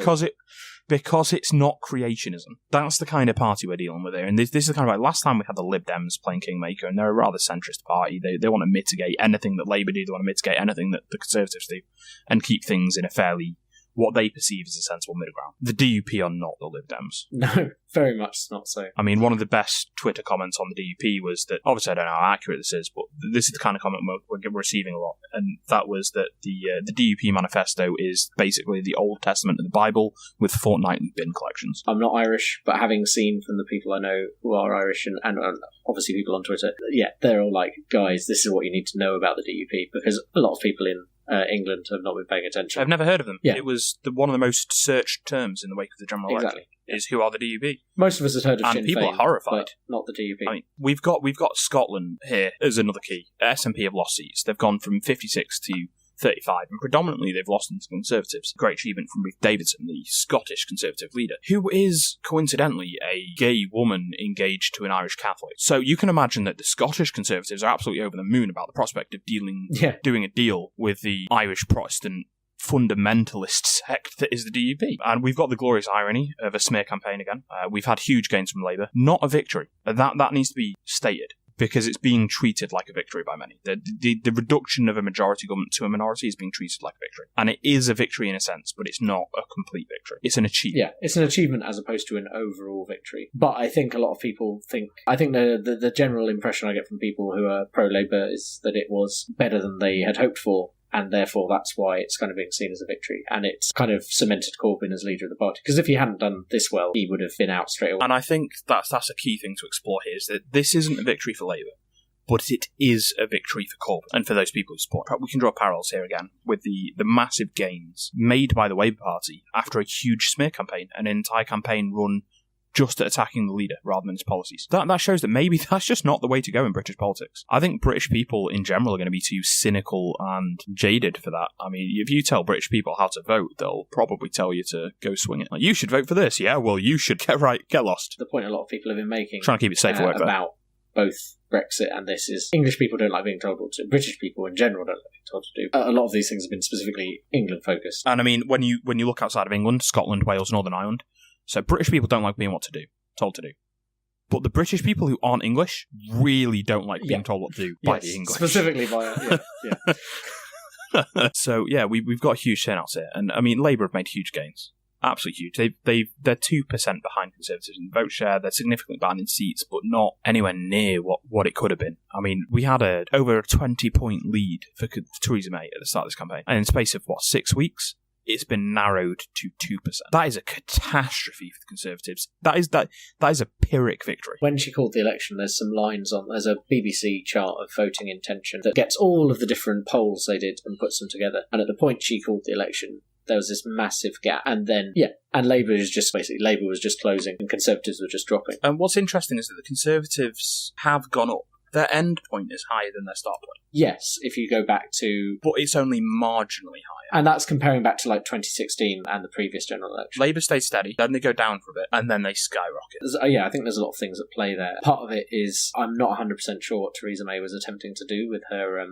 Because it's not creationism. That's the kind of party we're dealing with here. And this is the kind of like, last time we had the Lib Dems playing Kingmaker, and they're a rather centrist party. They want to mitigate anything that Labour do. They want to mitigate anything that the Conservatives do, and keep things in a fairly... what they perceive as a sensible middle ground. The DUP are not the Lib Dems. No, very much not so. I mean, one of the best Twitter comments on the DUP was that, obviously I don't know how accurate this is, but this is the kind of comment we're receiving a lot, and that was that the DUP manifesto is basically the Old Testament of the Bible with fortnightly bin collections. I'm not Irish, but having seen from the people I know who are Irish, and obviously people on Twitter, they're all like, guys, this is what you need to know about the DUP, because a lot of people in England have not been paying attention. I've never heard of them. Yeah. It was one of the most searched terms in the wake of the general election. Is who are the DUP? Most of us have heard of Sinn Féin, people are horrified. but not the DUP. I mean, we've got Scotland here as another key. SNP have lost seats. They've gone from 56 to 35, and predominantly they've lost them to Conservatives. Great achievement from Ruth Davidson, the Scottish Conservative leader, who is, coincidentally, a gay woman engaged to an Irish Catholic. So you can imagine that the Scottish Conservatives are absolutely over the moon about the prospect of doing a deal with the Irish Protestant fundamentalist sect that is the DUP. And we've got the glorious irony of a smear campaign again. We've had huge gains from Labour. Not a victory. That needs to be stated. because it's being treated like a victory by many. The reduction of a majority government to a minority is being treated like a victory. And it is a victory in a sense, but it's not a complete victory. It's an achievement. Yeah, it's an achievement as opposed to an overall victory. But I think a lot of people I think the general impression I get from people who are pro-Labour is that it was better than they had hoped for, and therefore that's why it's kind of being seen as a victory. And it's kind of cemented Corbyn as leader of the party. Because if he hadn't done this well, he would have been out straight away. And I think that's a key thing to explore here, is that this isn't a victory for Labour, but it is a victory for Corbyn and for those people who support. We can draw parallels here again with the massive gains made by the Labour Party after a huge smear campaign, an entire campaign run just at attacking the leader rather than his policies. That shows that maybe that's just not the way to go in British politics. I think British people in general are going to be too cynical and jaded for that. I mean, if you tell British people how to vote, they'll probably tell you to go swing it. Like, you should vote for this. Yeah, well, you should get lost. The point a lot of people have been making, trying to keep it safe about both Brexit and this is English people don't like being told what to do. British people in general don't like being told to do. A lot of these things have been specifically England focused. And I mean, when you look outside of England, Scotland, Wales, Northern Ireland, so British people don't like being told to do. But the British people who aren't English really don't like being told what to do by the English. Specifically by So yeah, we've got huge turnouts here, and I mean Labour have made huge gains. Absolutely huge. They're 2% behind Conservatives in vote share. They're significantly behind in seats, but not anywhere near what it could have been. I mean, we had over a 20-point lead for Theresa May at the start of this campaign, and in the space of 6 weeks, it's been narrowed to 2%. That is a catastrophe for the Conservatives. That is a Pyrrhic victory. When she called the election, there's a BBC chart of voting intention that gets all of the different polls they did and puts them together. And at the point she called the election, there was this massive gap. And then, and Labour was just closing and Conservatives were just dropping. And what's interesting is that the Conservatives have gone up. Their end point is higher than their start point. Yes, if you go back to... But it's only marginally higher. And that's comparing back to 2016 and the previous general election. Labour stayed steady, then they go down for a bit, and then they skyrocket. I think there's a lot of things at play there. Part of it is, I'm not 100% sure what Theresa May was attempting to do with her...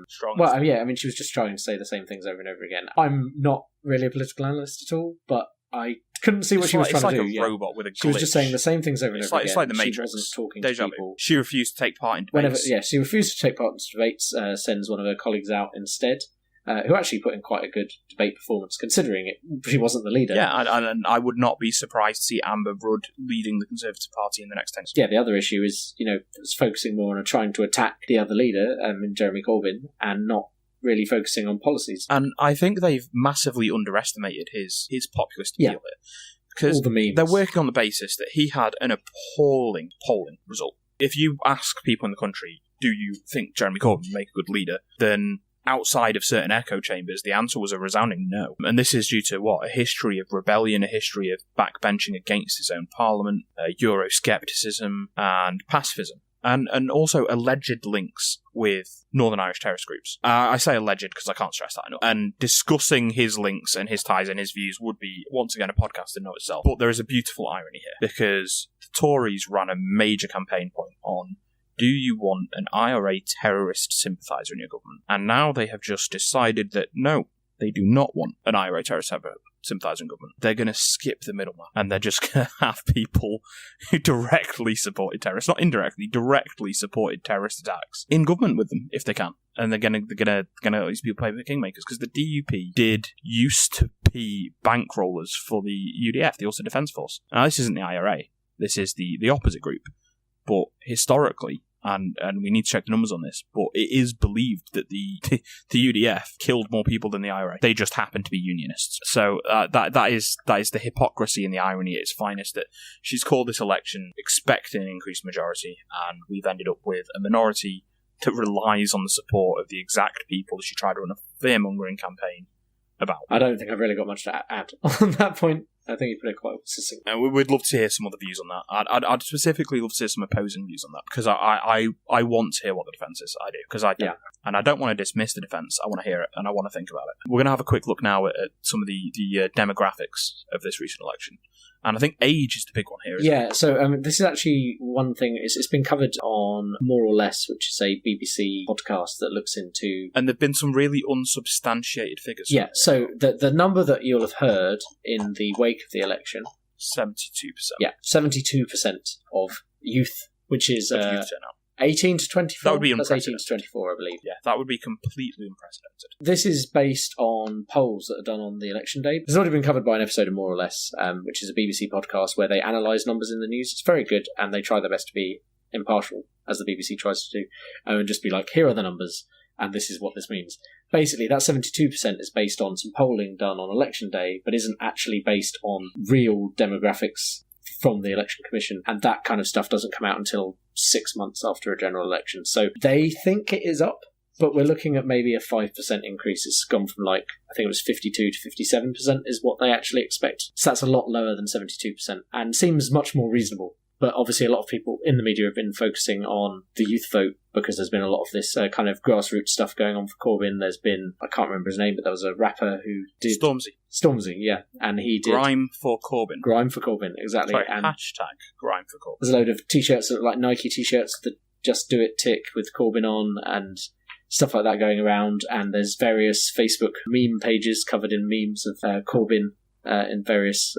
she was just trying to say the same things over and over again. I'm not really a political analyst at all, but I couldn't see what she was trying to do. It's like a robot with a glitch. She was just saying the same things over and over again. It's like the Matrix. She wasn't talking to people. She refused to take part in debates. She refused to take part in debates, sends one of her colleagues out instead, who actually put in quite a good debate performance, considering she wasn't the leader. Yeah, and I would not be surprised to see Amber Rudd leading the Conservative Party in the next 10 years. Yeah, the other issue is, it's focusing more on trying to attack the other leader, Jeremy Corbyn, and not really focusing on policies. And I think they've massively underestimated his populist appeal here. Because they're working on the basis that he had an appalling polling result. If you ask people in the country, do you think Jeremy Corbyn would make a good leader, then outside of certain echo chambers, the answer was a resounding no. And this is due to a history of rebellion, a history of backbenching against his own parliament, Euroscepticism, and pacifism. And also alleged links with Northern Irish terrorist groups. I say alleged because I can't stress that enough. And discussing his links and his ties and his views would be, once again, a podcast in and of itself. But there is a beautiful irony here, because the Tories ran a major campaign point on, do you want an IRA terrorist sympathiser in your government? And now they have just decided that no, they do not want an IRA terrorist sympathiser in government. They're going to skip the middleman, and they're just going to have people who directly supported terrorists, not indirectly, directly supported terrorist attacks in government with them if they can. And they're going to let these people play the kingmakers, because the DUP used to be bankrollers for the UDF, the Ulster Defence Force. Now this isn't the IRA. This is the opposite group. But historically, and we need to check the numbers on this, but it is believed that the UDF killed more people than the IRA. They just happen to be unionists. So that is the hypocrisy and the irony at its finest, that she's called this election expecting an increased majority, and we've ended up with a minority that relies on the support of the exact people that she tried to run a fear-mongering campaign about. I don't think I've really got much to add on that point. I think you put it quite succinct. We'd love to hear some other views on that. I'd specifically love to hear some opposing views on that, because I want to hear what the defence is. I do, because I don't. Yeah. And I don't want to dismiss the defence. I want to hear it, and I want to think about it. We're going to have a quick look now at some of the demographics of this recent election. And I think age is the big one here. Yeah, so this is actually one thing. It's been covered on More or Less, which is a BBC podcast that looks into... And there have been some really unsubstantiated figures. Yeah, so the number that you'll have heard in the wake of the election... 72%. Yeah, 72% of youth, which is... Of youth turnout. 18 to 24? That would be That's 18 to unprecedented. 24, I believe. Yeah, that would be completely unprecedented. This is based on polls that are done on the election day. It's already been covered by an episode of More or Less, which is a BBC podcast where they analyse numbers in the news. It's very good, and they try their best to be impartial, as the BBC tries to do, and just be like, here are the numbers, and this is what this means. Basically, that 72% is based on some polling done on election day, but isn't actually based on real demographics from the Election Commission, and that kind of stuff doesn't come out until 6 months after a general election. So they think it is up, but we're looking at maybe a 5% increase. It's gone from I think it was 52 to 57% is what they actually expect. So that's a lot lower than 72% and seems much more reasonable. But obviously a lot of people in the media have been focusing on the youth vote because there's been a lot of this kind of grassroots stuff going on for Corbyn. There's been, I can't remember his name, but there was a rapper who did... Stormzy, yeah. And he did... Grime for Corbyn. Grime for Corbyn, exactly. Sorry, and hashtag Grime for Corbyn. There's a load of t-shirts that look like Nike t-shirts that just do it tick with Corbyn on and stuff like that going around. And there's various Facebook meme pages covered in memes of Corbyn in various,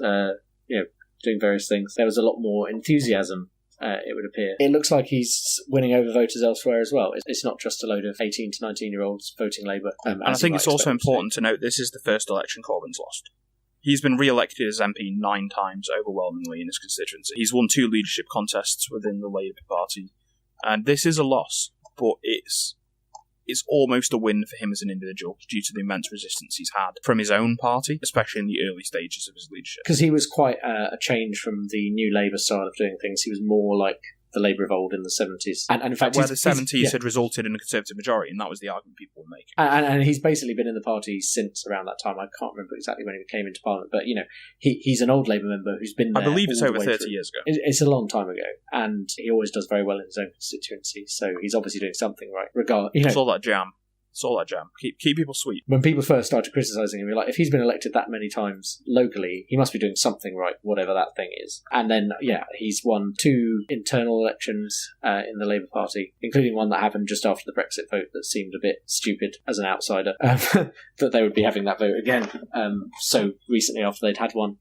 doing various things. There was a lot more enthusiasm, it would appear. It looks like he's winning over voters elsewhere as well. It's not just a load of 18 to 19-year-olds voting Labour. And I think it's also important to note this is the first election Corbyn's lost. He's been re-elected as MP 9 times overwhelmingly in his constituency. He's won 2 leadership contests within the Labour Party. And this is a loss, but it's almost a win for him as an individual due to the immense resistance he's had from his own party, especially in the early stages of his leadership. Because he was quite a change from the New Labour style of doing things. He was more like the Labour of old in the 70s. And in fact, where the 70s had resulted in a Conservative majority, and that was the argument people were making. And he's basically been in the party since around that time. I can't remember exactly when he came into Parliament, but, he's an old Labour member who's been there. I believe it's over 30 years ago. It's a long time ago, and he always does very well in his own constituency, so he's obviously doing something right. It's all that jam. It's all that jam. Keep people sweet. When people first started criticising him, you're like, if he's been elected that many times locally, he must be doing something right, whatever that thing is. And then, he's won 2 internal elections in the Labour Party, including one that happened just after the Brexit vote that seemed a bit stupid as an outsider, that they would be having that vote again so recently after they'd had one.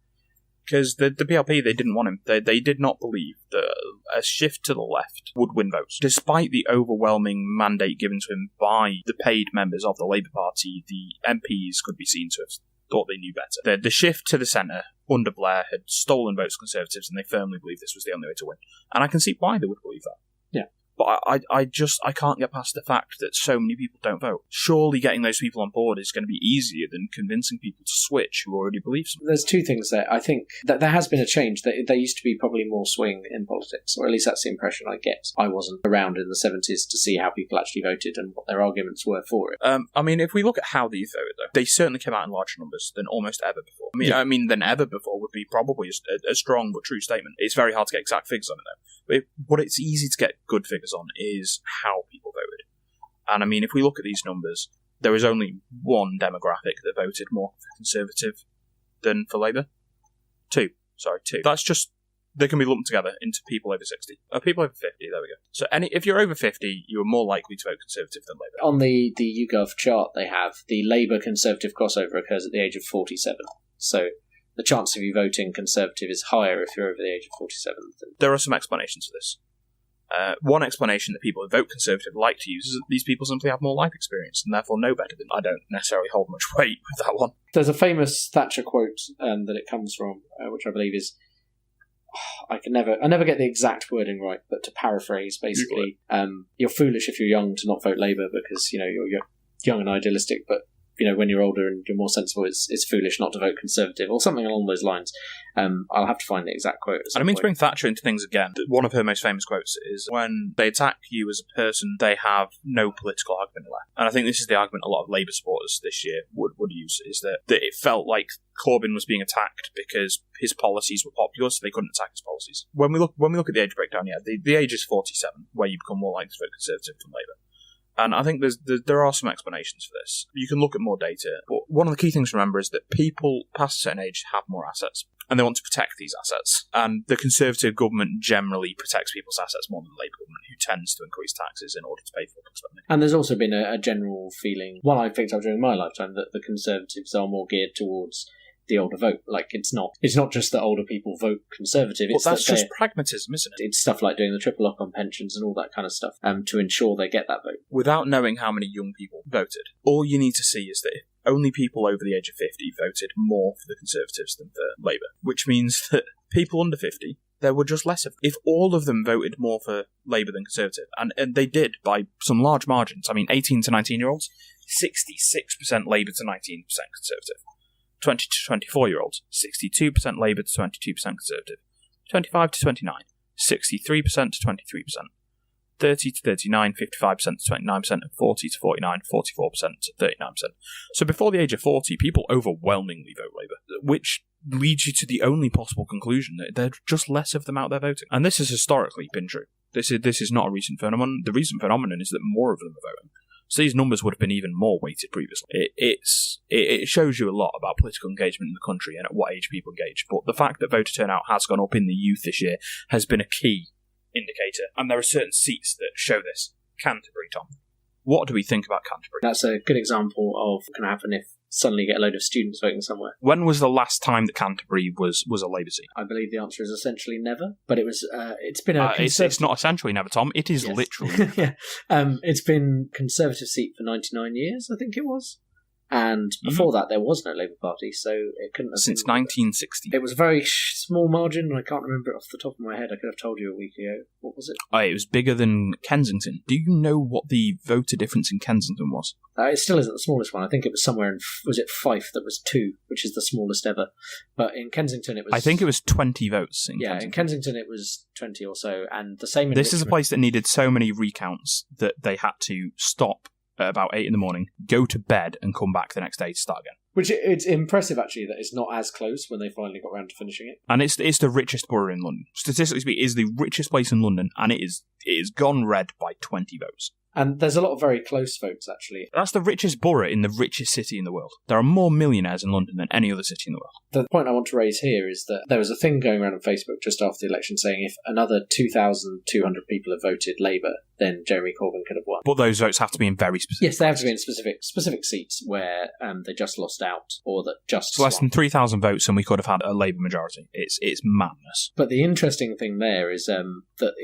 Because the PLP, they didn't want him. They did not believe that a shift to the left would win votes. Despite the overwhelming mandate given to him by the paid members of the Labour Party, the MPs could be seen to have thought they knew better. The shift to the centre under Blair had stolen votes from Conservatives, and they firmly believed this was the only way to win. And I can see why they would believe that. Yeah. But I can't get past the fact that so many people don't vote. Surely getting those people on board is going to be easier than convincing people to switch who already believe something. There's 2 things there. I think that there has been a change. There used to be probably more swing in politics, or at least that's the impression I get. I wasn't around in the 70s to see how people actually voted and what their arguments were for it. If we look at how the youth voted, though, they certainly came out in larger numbers than almost ever before. Than ever before would be probably a strong but true statement. It's very hard to get exact figures on it, though. But what it's easy to get good figures on is how people voted. And if we look at these numbers, there is only one demographic that voted more for Conservative than for Labour. 2. That's just, they can be lumped together into people over 60. People over 50, there we go. So if you're over 50, you are more likely to vote Conservative than Labour. On the YouGov chart they have, the Labour-Conservative crossover occurs at the age of 47. So the chance of you voting Conservative is higher if you're over the age of 47. There are some explanations for this. One explanation that people who vote Conservative like to use is that these people simply have more life experience and therefore know better than I don't necessarily hold much weight with that one. There's a famous Thatcher quote that it comes from, which I believe is, I never get the exact wording right, but to paraphrase, basically, you're foolish if you're young to not vote Labour because, you're young and idealistic, but when you're older and you're more sensible, it's foolish not to vote Conservative, or something along those lines. I'll have to find the exact quote. And to bring Thatcher into things again, one of her most famous quotes is, when they attack you as a person, they have no political argument left. And I think this is the argument a lot of Labour supporters this year would use, is that it felt like Corbyn was being attacked because his policies were popular, so they couldn't attack his policies. When we look at the age breakdown, the age is 47, where you become more likely to vote Conservative than Labour. And I think there are some explanations for this. You can look at more data, but one of the key things to remember is that people past a certain age have more assets, and they want to protect these assets. And the Conservative government generally protects people's assets more than the Labour government, who tends to increase taxes in order to pay for public spending. And there's also been a general feeling, one I picked up during my lifetime, that the Conservatives are more geared towards the older vote. Like, it's not just that older people vote Conservative. Well, that's just pragmatism, isn't it? It's stuff like doing the triple lock on pensions and all that kind of stuff to ensure they get that vote. Without knowing how many young people voted, all you need to see is that only people over the age of 50 voted more for the Conservatives than for Labour, which means that people under 50, there were just less of. If all of them voted more for Labour than Conservative, and they did by some large margins, I mean, 18 to 19-year-olds, 66% Labour to 19% Conservative. 20 to 24-year-olds, 62% Labour to 22% Conservative. 25 to 29, 63% to 23%. 30 to 39, 55% to 29%, and 40 to 49, 44% to 39%. So before the age of 40, people overwhelmingly vote Labour, which leads you to the only possible conclusion that there are just less of them out there voting. And this has historically been true. This is not a recent phenomenon. The recent phenomenon is that more of them are voting. So these numbers would have been even more weighted previously. It shows you a lot about political engagement in the country and at what age people engage. But the fact that voter turnout has gone up in the youth this year has been a key indicator. And there are certain seats that show this. Canterbury, Tom. What do we think about Canterbury? That's a good example of what can happen if suddenly you get a load of students voting somewhere. When was the last time that Canterbury was a Labour seat? I believe the answer is essentially never, but it was. It's been a it's not essentially never, Tom. It is literally. Yeah, it's been Conservative seat for 99 years, I think it was. And before that, there was no Labour Party, so it couldn't have since been 1960. It was a very small margin, and I can't remember it off the top of my head. I could have told you a week ago. What was it? It was bigger than Kensington. Do you know what the voter difference in Kensington was? It still isn't the smallest one. I think it was somewhere in, was it Fife that was 2, which is the smallest ever. But in Kensington it was... I think it was 20 votes in Kensington. In Kensington it was 20 or so, and the same in This Richmond. is a place that needed so many recounts that they had to stop at about 8 in the morning, go to bed, and come back the next day to start again. Which it's impressive, actually, that it's not as close when they finally got around to finishing it. And it's the richest borough in London. Statistically speaking, it is the richest place in London, and it is gone red by 20 votes. And there's a lot of very close votes, actually. That's the richest borough in the richest city in the world. There are more millionaires in London than any other city in the world. The point I want to raise here is that there was a thing going around on Facebook just after the election saying if another 2,200 people had voted Labour, then Jeremy Corbyn could have won. But those votes have to be in very specific Yes, they have to be in specific seats where they just lost out, or that just so less than 3,000 votes and we could have had a Labour majority. It's madness. But the interesting thing there is that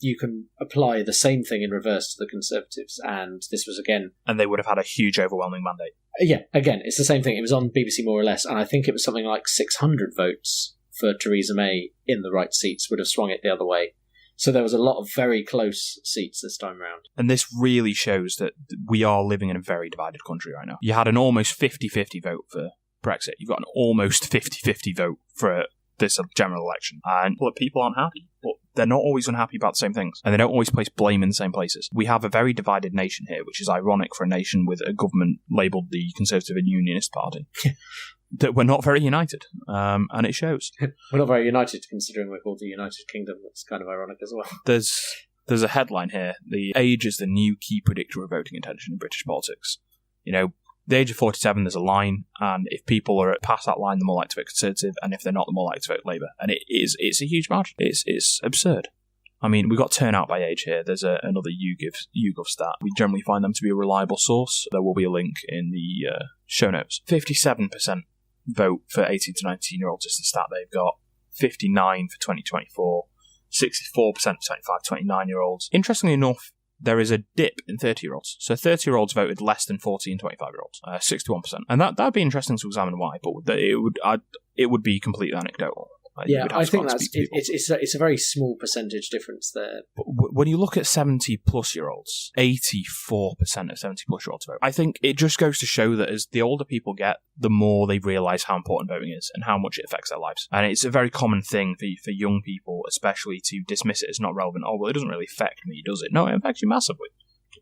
you can apply the same thing in reverse to the Conservatives, and this was again... And they would have had a huge overwhelming mandate. Yeah, again, it's the same thing. It was on BBC More or Less, and I think it was something like 600 votes for Theresa May in the right seats would have swung it the other way. So there was a lot of very close seats this time round. And this really shows that we are living in a very divided country right now. You had an almost 50-50 vote for Brexit. You've got an almost 50-50 vote for this general election. And people aren't happy, but they're not always unhappy about the same things. And they don't always place blame in the same places. We have a very divided nation here, which is ironic for a nation with a government labelled the Conservative and Unionist Party. That we're not very united, and it shows. We're not very united, considering we're called the United Kingdom. That's kind of ironic as well. There's a headline here: the age is the new key predictor of voting intention in British politics. You know, the age of 47, there's a line, and if people are past that line, they're more likely to vote Conservative, and if they're not, they're more likely to vote Labour. And it's a huge margin. It's absurd. I mean, we've got turnout by age here. There's another YouGov stat. We generally find them to be a reliable source. There will be a link in the show notes. 57% vote for 18 to 19-year-olds is the stat they've got. 59 for 2024. 64% for 25 to 29-year-olds. Interestingly enough, there is a dip in 30-year-olds. So 30-year-olds voted less than 40 and 25-year-olds. 61%. And that'd be interesting to examine why, but it would be completely anecdotal. Yeah, I think it's a very small percentage difference there. But when you look at 70-plus-year-olds, 84% of 70-plus-year-olds vote. I think it just goes to show that as the older people get, the more they realise how important voting is and how much it affects their lives. And it's a very common thing for young people, especially, to dismiss it as not relevant. Oh, well, it doesn't really affect me, does it? No, it affects you massively.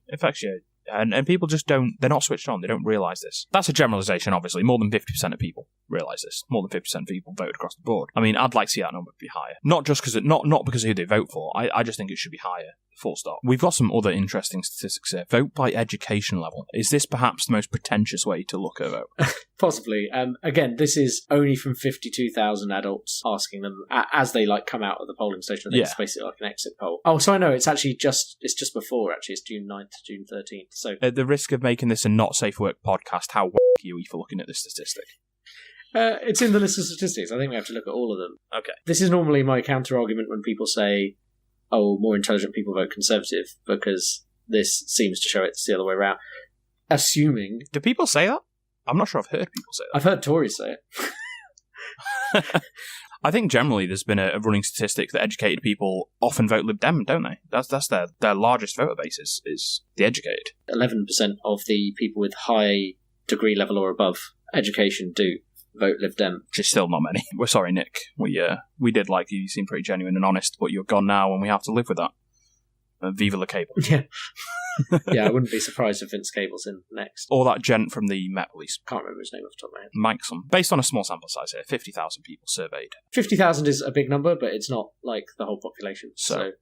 It affects you. And people just they're not switched on, they don't realise this. That's a generalisation, obviously. More than 50% of people realise this. More than 50% of people vote across the board. I mean, I'd like to see that number be higher. Not just because not because of who they vote for, I just think it should be higher. Full stop. We've got some other interesting statistics here. Vote by education level. Is this perhaps the most pretentious way to look at vote? Possibly. Again, this is only from 52,000 adults asking them as they come out of the polling station. I think it's basically like an exit poll. Oh, so I know it's actually just before. Actually, it's June 9th to June 13th. So at the risk of making this a not safe work podcast, how wacky are we for looking at this statistic? It's in the list of statistics. I think we have to look at all of them. Okay. This is normally my counter-argument when people say, oh, more intelligent people vote Conservative, because this seems to show it's the other way around. Assuming... Do people say that? I'm not sure I've heard people say that. I've heard Tories say it. I think generally there's been a running statistic that educated people often vote Lib Dem, don't they? That's their largest voter base is the educated. 11% of the people with high degree level or above education do vote Lib Dem. Which is still not many. We're sorry, Nick. We did like you. You seem pretty genuine and honest, but you're gone now and we have to live with that. Viva la Cable. Yeah. Yeah, I wouldn't be surprised if Vince Cable's in next. Or that gent from the Met Police. Can't remember his name off the top of my head. Mikeson. Based on a small sample size here, 50,000 people surveyed. 50,000 is a big number, but it's not like the whole population. So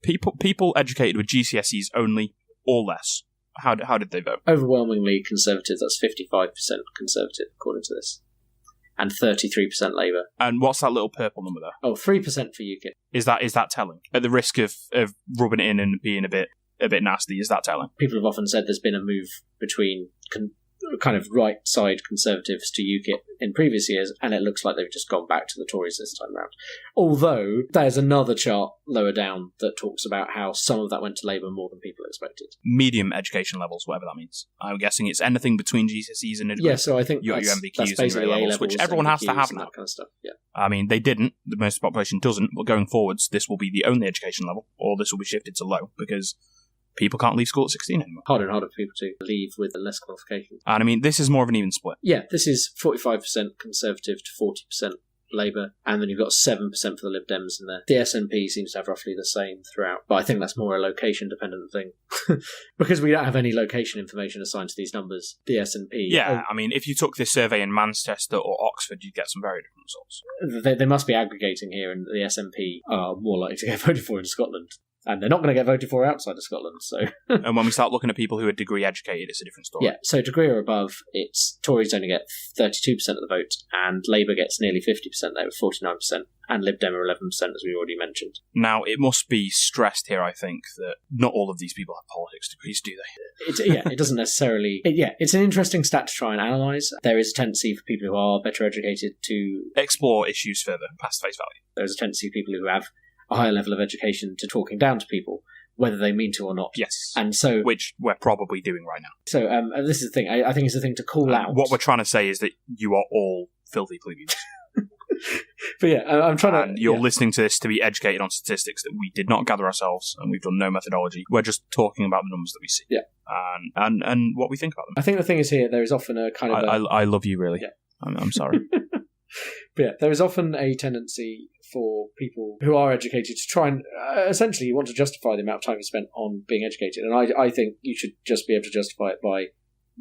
people educated with GCSEs only or less. How did they vote? Overwhelmingly Conservative. That's 55% Conservative, according to this. And 33% Labour. And what's that little purple number there? Oh, 3% for UKIP. Is that telling? At the risk of rubbing it in and being a bit nasty, is that telling? People have often said there's been a move between kind of right-side Conservatives to UKIP in previous years, and it looks like they've just gone back to the Tories this time round. Although, there's another chart lower down that talks about how some of that went to Labour more than people expected. Medium education levels, whatever that means. I'm guessing it's anything between GCSEs and... Yeah, so I think your that's MBQs basically and your A-levels, which everyone has to have and now. That kind of stuff, yeah. I mean, they didn't. The most of the population doesn't, but going forwards, this will be the only education level, or this will be shifted to low, because... people can't leave school at 16 anymore. Harder and harder for people to leave with less qualifications. And I mean, this is more of an even split. Yeah, this is 45% Conservative to 40% Labour, and then you've got 7% for the Lib Dems in there. The SNP seems to have roughly the same throughout, but I think that's more a location-dependent thing. Because we don't have any location information assigned to these numbers, the SNP... Yeah, I mean, if you took this survey in Manchester or Oxford, you'd get some very different results. They must be aggregating here, and the SNP are more likely to get voted for in Scotland. And they're not going to get voted for outside of Scotland, so... And when we start looking at people who are degree educated, it's a different story. Yeah, so degree or above, it's Tories only get 32% of the vote, and Labour gets nearly 50% there with 49%, and Lib Dem are 11%, as we already mentioned. Now, it must be stressed here, I think, that not all of these people have politics degrees, do they? It doesn't necessarily... it's an interesting stat to try and analyse. There is a tendency for people who are better educated to... explore issues further, past face value. There's a tendency for people who have a higher level of education to talking down to people, whether they mean to or not. Yes. And so... which we're probably doing right now. So this is the thing. I think it's the thing to call out. What we're trying to say is that you are all filthy plebeians. But yeah, I'm trying to... And you're listening to this to be educated on statistics that we did not gather ourselves, and we've done no methodology. We're just talking about the numbers that we see. Yeah. And what we think about them. I think the thing is here, there is often a kind of... I love you, really. Yeah. I'm sorry. But yeah, there is often a tendency for people who are educated to try and essentially you want to justify the amount of time you spent on being educated. And I think you should just be able to justify it by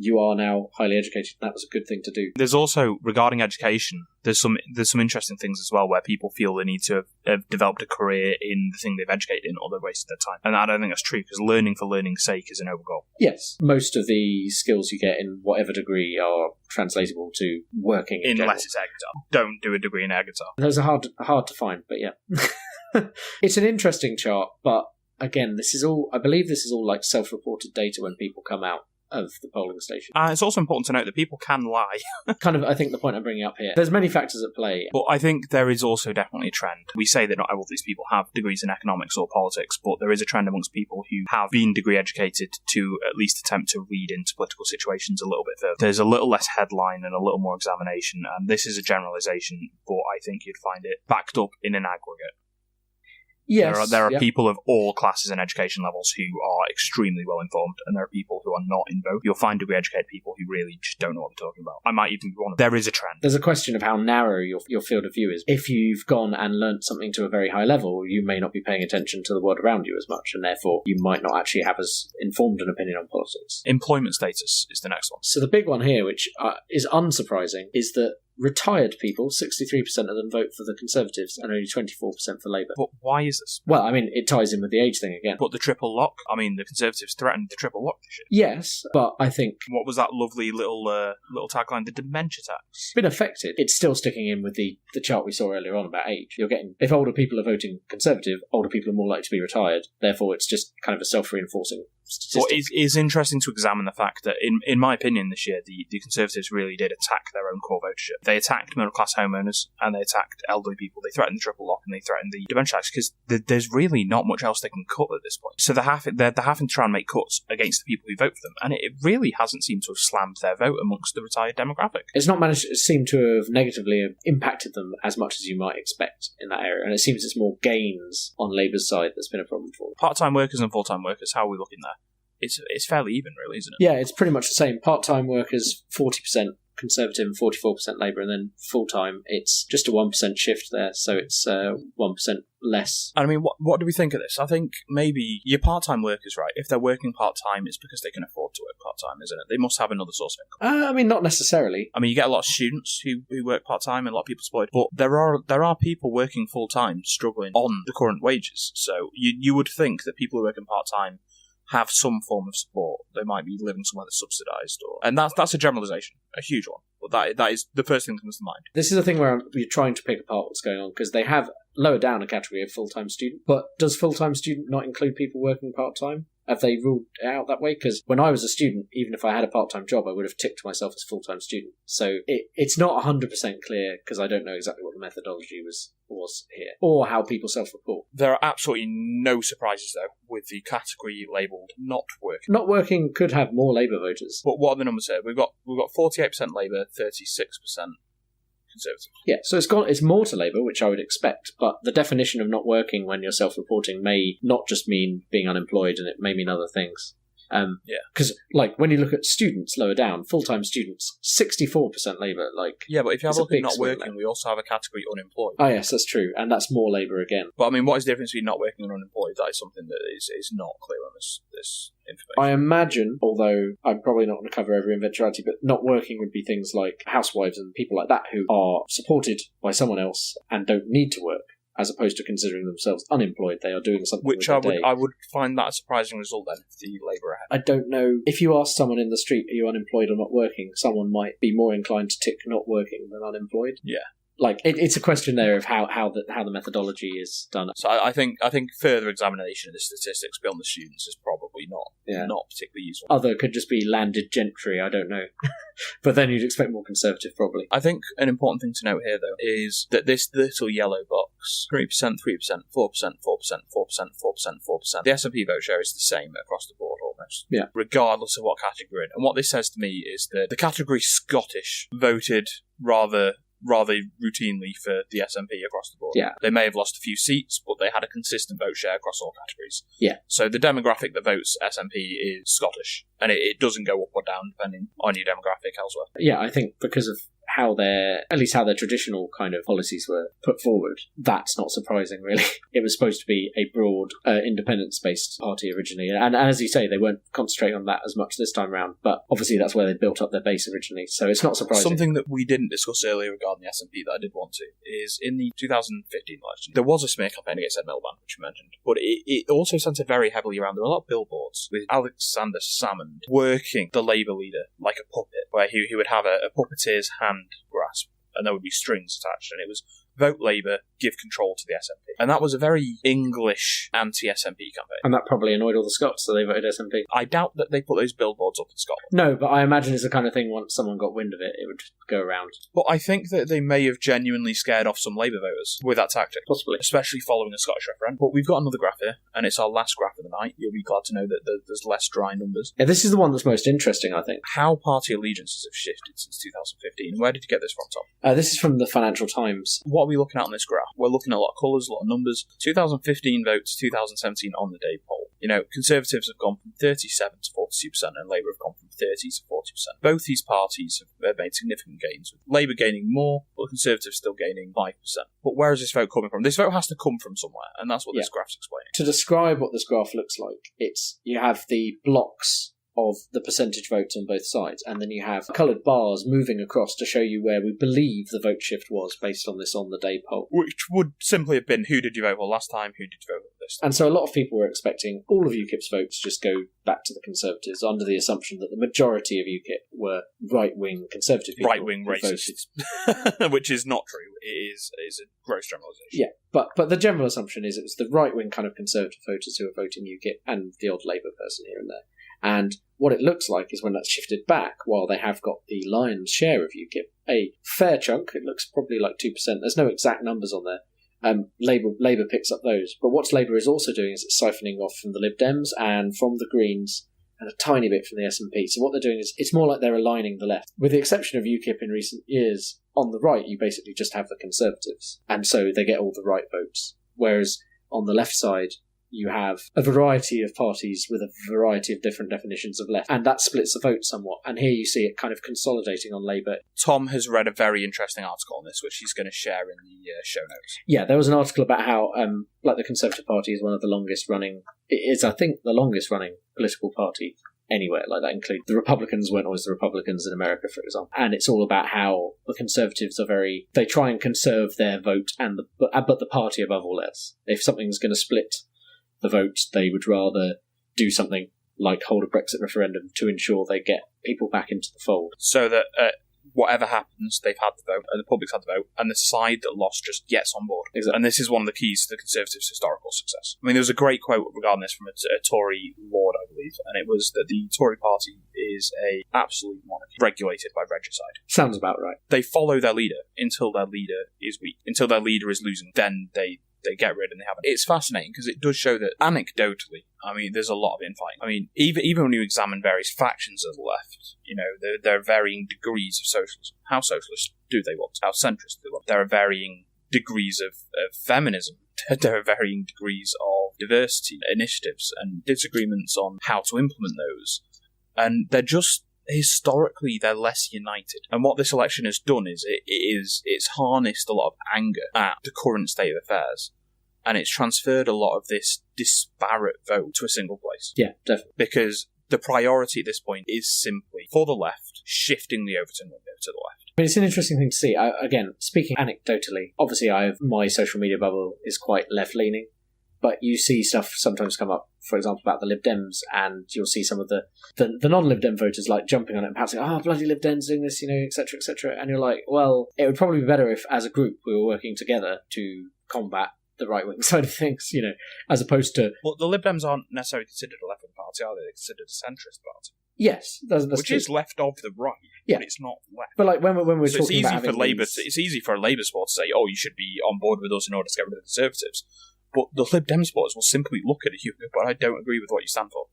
you are now highly educated. That was a good thing to do. There's also, regarding education, there's some interesting things as well where people feel they need to have developed a career in the thing they've educated in or they've wasted their time. And I don't think that's true because learning for learning's sake is a noble goal. Yes. Most of the skills you get in whatever degree are translatable to working in unless it's air guitar. Don't do a degree in air guitar. Those are hard to find, but yeah. It's an interesting chart, but again, I believe this is all like self-reported data when people come out of the polling station. It's also important to note that people can lie. Kind of, I think the point I'm bringing up here. There's many factors at play. But I think there is also definitely a trend. We say that not all of these people have degrees in economics or politics, but there is a trend amongst people who have been degree educated to at least attempt to read into political situations a little bit further. There's a little less headline and a little more examination, and this is a generalisation, but I think you'd find it backed up in an aggregate. Yes, there are people of all classes and education levels who are extremely well informed, and there are people who are not in both. You'll find degree educated people who really just don't know what they're talking about. I might even be one of them. There is a trend. There's a question of how narrow your field of view is. If you've gone and learnt something to a very high level, you may not be paying attention to the world around you as much, and therefore you might not actually have as informed an opinion on politics. Employment status is the next one. So the big one here, which is unsurprising, is that retired people, 63% of them vote for the Conservatives and only 24% for Labour. But why is this? Well, I mean, it ties in with the age thing again. But the triple lock? I mean, the Conservatives threatened the triple lock this year. Yes, but I think... What was that lovely little tagline? The dementia tax. It's been affected. It's still sticking in with the chart we saw earlier on about age. You're getting... If older people are voting Conservative, older people are more likely to be retired. Therefore, it's just kind of a self-reinforcing statistic. Well, it's interesting to examine the fact that, in my opinion, this year, the Conservatives really did attack their own core votership. They attacked middle-class homeowners, and they attacked elderly people. They threatened the triple lock, and they threatened the debenture tax, because there's really not much else they can cut at this point. So they're having to try and make cuts against the people who vote for them, and it really hasn't seemed to have slammed their vote amongst the retired demographic. It's not managed to seem to have negatively impacted them as much as you might expect in that area, and it seems it's more gains on Labour's side that's been a problem for them. Part-time workers and full-time workers, how are we looking there? It's fairly even, really, isn't it? Yeah, it's pretty much the same. Part-time workers, 40% Conservative and 44% Labour, and then full-time, it's just a 1% shift there, so it's 1% less. I mean, what do we think of this? I think maybe your part-time workers, right, if they're working part-time, it's because they can afford to work part-time, isn't it? They must have another source of income. I mean, not necessarily. I mean, you get a lot of students who work part-time and a lot of people employed, but there are people working full-time struggling on the current wages, so you would think that people who are working part-time have some form of support. They might be living somewhere that's subsidised, and that's a generalisation, a huge one. But that is the first thing that comes to mind. This is the thing where you're trying to pick apart what's going on, because they have lowered down a category of full-time student. But does full-time student not include people working part-time? Have they ruled it out that way? Because when I was a student, even if I had a part-time job, I would have ticked myself as full-time student. So it's not 100% clear, because I don't know exactly what the methodology was here, or how people self-report. There are absolutely no surprises, though, with the category labelled not working. Not working could have more Labour voters. But what are the numbers here? We've got 48% Labour, 36% Conservative. Yeah, so it's more to Labour, which I would expect, but the definition of not working when you're self-reporting may not just mean being unemployed, and it may mean other things. Because, like, when you look at students lower down, full-time students, 64% Labour. Yeah, but if you have a look at not working, we also have a category unemployed. Oh, yes, that's true, and that's more Labour again. But, I mean, what is the difference between not working and unemployed? That is something that is not clear on this information. I imagine, although I'm probably not going to cover every eventuality, but not working would be things like housewives and people like that who are supported by someone else and don't need to work, as opposed to considering themselves unemployed. They are doing something which with their day. I would find that a surprising result then if the Labour had. I don't know. If you ask someone in the street, are you unemployed or not working, someone might be more inclined to tick not working than unemployed. Yeah. Like, it's a question there of how the methodology is done. So I think further examination of the statistics beyond the students is probably not particularly useful. Other could just be landed gentry, I don't know. But then you'd expect more Conservative, probably. I think an important thing to note here, though, is that this little yellow box, 3%, 3%, 4%, 4%, 4%, 4%, 4%, the SNP vote share is the same across the board almost. Yeah. Regardless of what category you're in. And what this says to me is that the category Scottish voted rather routinely for the SNP across the board. Yeah. They may have lost a few seats, but they had a consistent vote share across all categories. Yeah. So the demographic that votes SNP is Scottish, and it doesn't go up or down depending on your demographic elsewhere. Yeah, I think because of how their traditional kind of policies were put forward, that's not surprising, really. It was supposed to be a broad, independence-based party originally, and as you say, they weren't concentrating on that as much this time around, but obviously that's where they built up their base originally, so it's not surprising. Something that we didn't discuss earlier regarding the SNP that I did want to is in the 2015 election, there was a smear campaign against Ed Miliband, which you mentioned, but it also centred very heavily around, there were a lot of billboards with Alexander Salmond working the Labour leader like a puppet, where he would have a puppeteer's hand grasp, and there would be strings attached, and it was vote Labour, give control to the SNP. And that was a very English anti-SNP campaign. And that probably annoyed all the Scots, so they voted SNP. I doubt that they put those billboards up in Scotland. No, but I imagine it's the kind of thing, once someone got wind of it, it would go around. But I think that they may have genuinely scared off some Labour voters with that tactic. Possibly. Especially following a Scottish referendum. But we've got another graph here, and it's our last graph of the night. You'll be glad to know that there's less dry numbers. Yeah, this is the one that's most interesting, I think. How party allegiances have shifted since 2015. Where did you get this from, Tom? This is from the Financial Times. What are we looking at on this graph? We're looking at a lot of colours, a lot of numbers. 2015 votes, 2017 on the day poll. You know, Conservatives have gone from 37 to 42%, and Labour have gone from 30 to 40%. Both these parties have made significant gains, with Labour gaining more, but the Conservatives still gaining 5%. But where is this vote coming from? This vote has to come from somewhere, and that's what this graph's explaining. To describe what this graph looks like, you have the blocks of the percentage votes on both sides, and then you have coloured bars moving across to show you where we believe the vote shift was based on this on the day poll. Which would simply have been, who did you vote for last time, who did you vote for this socialist. And so a lot of people were expecting all of UKIP's votes just go back to the Conservatives under the assumption that the majority of UKIP were right-wing Conservative people. Right-wing racists, which is not true. It is a gross generalisation. Yeah, but the general assumption is it was the right-wing kind of Conservative voters who were voting UKIP and the odd Labour person here and there. And what it looks like is when that's shifted back, while they have got the lion's share of UKIP, a fair chunk, it looks probably like 2%, there's no exact numbers on there, Labour picks up those. But what Labour is also doing is it's siphoning off from the Lib Dems and from the Greens and a tiny bit from the SNP. So what they're doing is it's more like they're aligning the left. With the exception of UKIP in recent years, on the right you basically just have the Conservatives. And so they get all the right votes. Whereas on the left side, you have a variety of parties with a variety of different definitions of left, and that splits the vote somewhat. And here you see it kind of consolidating on Labour. Tom has read a very interesting article on this, which he's going to share in the show notes. Yeah, there was an article about how, the Conservative Party is one of the longest running, it is, I think, the longest running political party anywhere. Like, that includes the Republicans weren't always the Republicans in America, for example. And it's all about how the Conservatives are they try and conserve their vote but the party above all else. If something's going to split the vote, they would rather do something like hold a Brexit referendum to ensure they get people back into the fold. So that whatever happens, they've had the vote, and the public's had the vote, and the side that lost just gets on board. Exactly. And this is one of the keys to the Conservatives' historical success. I mean, there was a great quote regarding this from a Tory lord, I believe, and it was that the Tory party is a absolute monarchy, regulated by regicide. Sounds about right. They follow their leader until their leader is weak. Until their leader is losing, then they get rid and they haven't. It's fascinating because it does show that anecdotally, I mean, there's a lot of infighting. I mean, even when you examine various factions of the left, you know, there are varying degrees of socialism. How socialist do they want? How centrist do they want? There are varying degrees of feminism. There are varying degrees of diversity initiatives and disagreements on how to implement those. And they're just, historically, they're less united. And what this election has done is it's harnessed a lot of anger at the current state of affairs, and it's transferred a lot of this disparate vote to a single place. Yeah, definitely. Because the priority at this point is simply, for the left, shifting the Overton window to the left. I mean, it's an interesting thing to see. Again, speaking anecdotally, obviously my social media bubble is quite left-leaning, but you see stuff sometimes come up, for example, about the Lib Dems, and you'll see some of the non-Lib Dem voters like jumping on it and pouncing, bloody Lib Dems doing this, etc., etc. And you're like, well, it would probably be better if, as a group, we were working together to combat the right-wing side of things, as opposed to... Well, the Lib Dems aren't necessarily considered a left-wing party, are they? They're considered a centrist party. Yes, that's which true. is left of the right, but it's not left. But like when we're so talking about it's easy for a Labour supporter to say, you should be on board with us in order to get rid of the Conservatives. But the Lib Dem supporters will simply look at you, but I don't agree with what you stand for,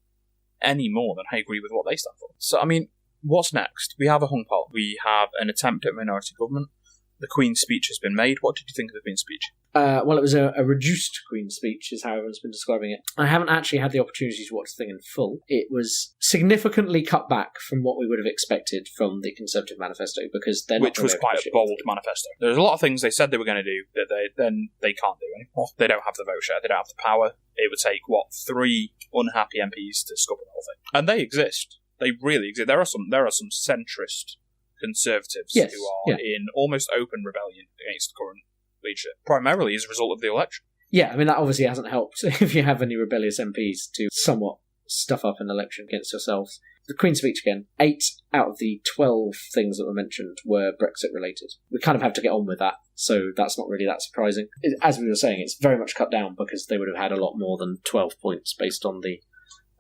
any more than I agree with what they stand for. So, I mean, what's next? We have a hung poll. We have an attempt at minority government. The Queen's speech has been made. What did you think of the Queen's speech? Well, it was a reduced Queen's speech, is how everyone's been describing it. I haven't actually had the opportunity to watch the thing in full. It was significantly cut back from what we would have expected from the Conservative manifesto, because they're not... Which was quite a bold manifesto. There's a lot of things they said they were going to do that they can't do anymore. They don't have the vote share. They don't have the power. It would take, 3 unhappy MPs to scupper the whole thing. And they exist. They really exist. There are some centrist Conservatives who are in almost open rebellion against the current leadership, primarily as a result of the election. Yeah, I mean, that obviously hasn't helped if you have any rebellious MPs to somewhat stuff up an election against yourselves. The Queen's speech again, 8 out of the 12 things that were mentioned were Brexit related. We kind of have to get on with that, so that's not really that surprising. As we were saying, it's very much cut down because they would have had a lot more than 12 points based on the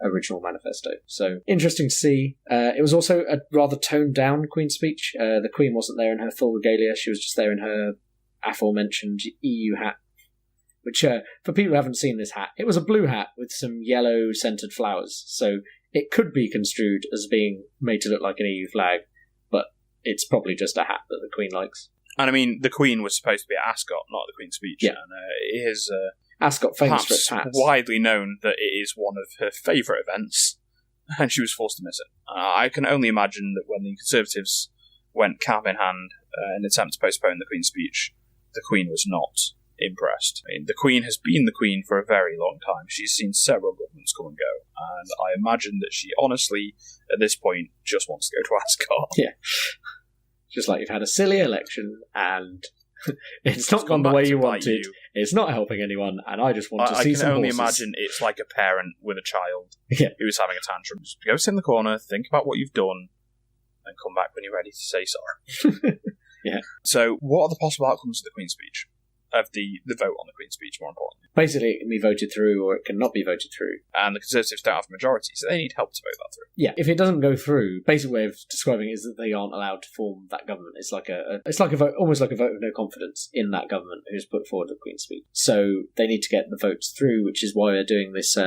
original manifesto. So, interesting to see. It was also a rather toned down Queen's speech. The Queen wasn't there in her full regalia, she was just there in her aforementioned EU hat, which, for people who haven't seen this hat, it was a blue hat with some yellow scented flowers, so it could be construed as being made to look like an EU flag, but it's probably just a hat that the Queen likes. And I mean, the Queen was supposed to be at Ascot, not the Queen's speech, and it is... Ascot famous for its hats. Widely known that it is one of her favourite events, and she was forced to miss it. I can only imagine that when the Conservatives went cap in hand in an attempt to postpone the Queen's speech, the Queen was not impressed. I mean, the Queen has been the Queen for a very long time. She's seen several governments come and go, and I imagine that she honestly, at this point, just wants to go to Ascot. Yeah. Just like you've had a silly election, and It's not gone the way you wanted. It's not helping anyone, and I just want to see some horses. I can only imagine it's like a parent with a child yeah. who's having a tantrum. Just go sit in the corner, think about what you've done, and come back when you're ready to say sorry. Yeah. So, what are the possible outcomes of the Queen's Speech? Of the vote on the Queen's Speech, more importantly. Basically, it can be voted through or it can not be voted through. And the Conservatives don't have a majority, so they need help to vote that through. Yeah, if it doesn't go through, basic way of describing it is that they aren't allowed to form that government. It's like a vote, almost like a vote of no confidence in that government who's put forward the Queen's Speech. So they need to get the votes through, which is why they're doing this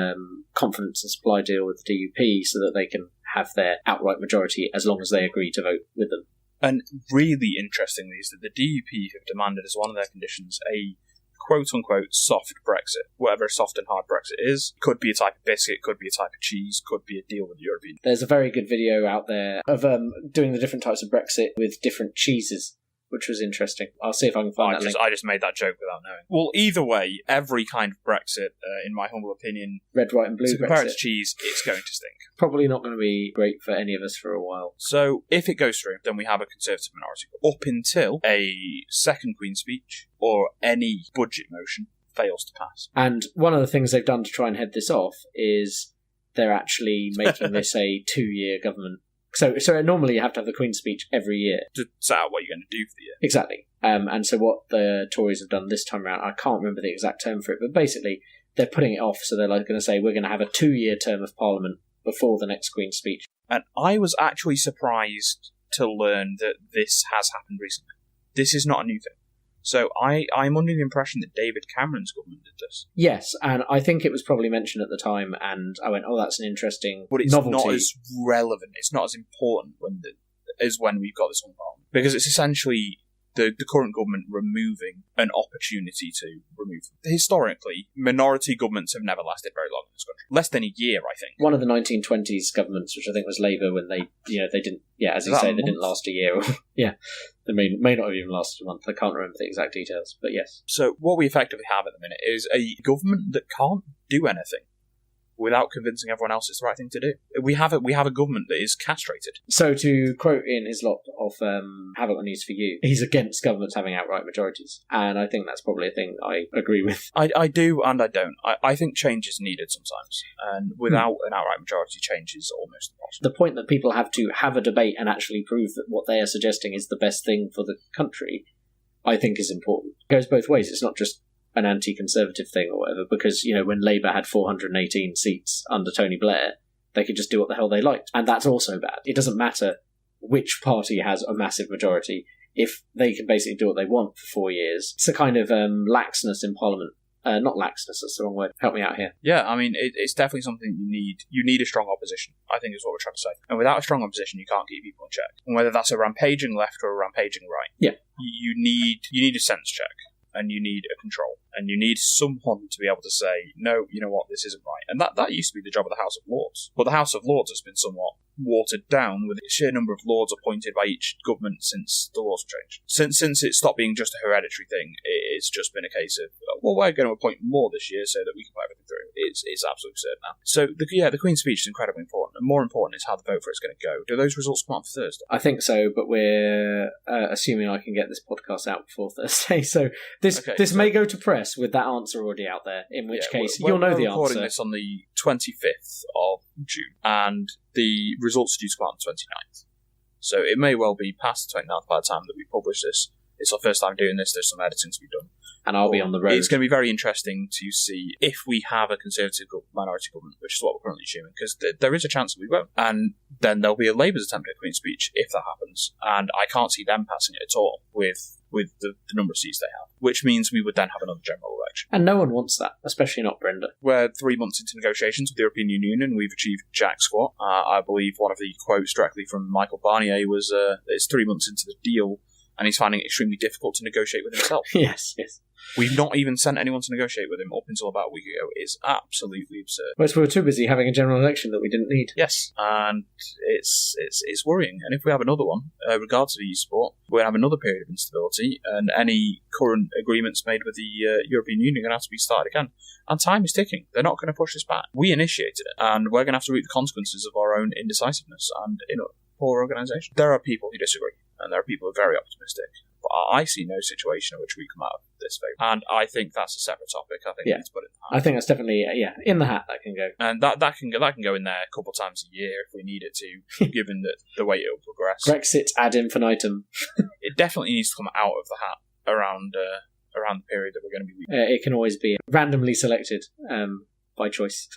confidence and supply deal with the DUP, so that they can have their outright majority as long as they agree to vote with them. And really interestingly is that the DUP have demanded as one of their conditions a quote-unquote soft Brexit. Whatever a soft and hard Brexit is. Could be a type of biscuit, could be a type of cheese, could be a deal with the European Union. There's a very good video out there of doing the different types of Brexit with different cheeses, which was interesting. I'll see if I can find that link. I just made that joke without knowing. Well, either way, every kind of Brexit, in my humble opinion... Red, white and blue Brexit. To compare it to cheese, it's going to stink. Probably not going to be great for any of us for a while. So, if it goes through, then we have a Conservative minority. Up until a second Queen's Speech, or any budget motion, fails to pass. And one of the things they've done to try and head this off is they're actually making this a 2-year government. So normally you have to have the Queen's Speech every year. To set out what you're going to do for the year. Exactly. And so what the Tories have done this time around, I can't remember the exact term for it, but basically they're putting it off, so they're like going to say we're going to have a 2-year term of Parliament before the next Queen's Speech. And I was actually surprised to learn that this has happened recently. This is not a new thing. So I'm under the impression that David Cameron's government did this. Yes, and I think it was probably mentioned at the time, and I went, oh, that's an interesting But it's novelty. Not as relevant, it's not as important as when we've got this on Parliament. Because it's essentially the current government removing an opportunity to remove them. Historically, minority governments have never lasted very long in this country. Less than a year, I think. One of the 1920s governments, which I think was Labour, when they didn't, as you say, they didn't last a year. Yeah, they may not have even lasted a month. I can't remember the exact details, but yes. So what we effectively have at the minute is a government that can't do anything without convincing everyone else it's the right thing to do. We have a government that is castrated. So to quote in his lot of Have I Got News For You, he's against governments having outright majorities. And I think that's probably a thing I agree with. I do and I don't. I think change is needed sometimes. And without an outright majority, change is almost impossible. The point that people have to have a debate and actually prove that what they are suggesting is the best thing for the country, I think is important. It goes both ways. It's not just an anti-conservative thing or whatever, because, when Labour had 418 seats under Tony Blair, they could just do what the hell they liked. And that's also bad. It doesn't matter which party has a massive majority if they can basically do what they want for 4 years. It's a kind of laxness in Parliament. Not laxness, that's the wrong word. Help me out here. Yeah, I mean, it's definitely something you need. You need a strong opposition, I think is what we're trying to say. And without a strong opposition, you can't keep people in check. And whether that's a rampaging left or a rampaging right, you need a sense check. And you need a control. And you need someone to be able to say, no, you know what, this isn't right. And that used to be the job of the House of Lords. But the House of Lords has been somewhat watered down with the sheer number of lords appointed by each government since the laws were changed. Since it stopped being just a hereditary thing, it's just been a case of, well, we're going to appoint more this year so that we can put everything through. It's absolutely absurd now. So, the Queen's Speech is incredibly important. And more important is how the vote for it's going to go. Do those results come out for Thursday? I think so, but we're assuming I can get this podcast out before Thursday. So this may go to press with that answer already out there, in which case you'll know the answer. We're recording this on the 25th of June, and the results are due to come out on the 29th. So it may well be past the 29th by the time that we publish this. It's our first time doing this, there's some editing to be done. And I'll be on the road. It's going to be very interesting to see if we have a Conservative minority government, which is what we're currently assuming, because there is a chance that we won't. And then there'll be a Labour's attempt at a Queen's Speech if that happens. And I can't see them passing it at all with the number of seats they have, which means we would then have another general election. And no one wants that, especially not Brenda. We're 3 months into negotiations with the European Union and we've achieved jack squat. I believe one of the quotes directly from Michael Barnier was, it's 3 months into the deal and he's finding it extremely difficult to negotiate with himself. Yes. We've not even sent anyone to negotiate with him up until about a week ago. It's absolutely absurd. Well, we were too busy having a general election that we didn't need. Yes, and it's worrying. And if we have another one, regardless of EU support, we're going to have another period of instability, and any current agreements made with the European Union are going to have to be started again. And time is ticking. They're not going to push this back. We initiated it, and we're going to have to reap the consequences of our own indecisiveness and poor organisation. There are people who disagree, and there are people who are very optimistic. But I see no situation in which we come out of this vote. And I think that's a separate topic. I think we need to put it in the hat. I think that's definitely, in the hat that can go. And that can go in there a couple of times a year if we need it to, given the way it will progress. Brexit ad infinitum. It definitely needs to come out of the hat around the period that we're going to be. It can always be randomly selected by choice.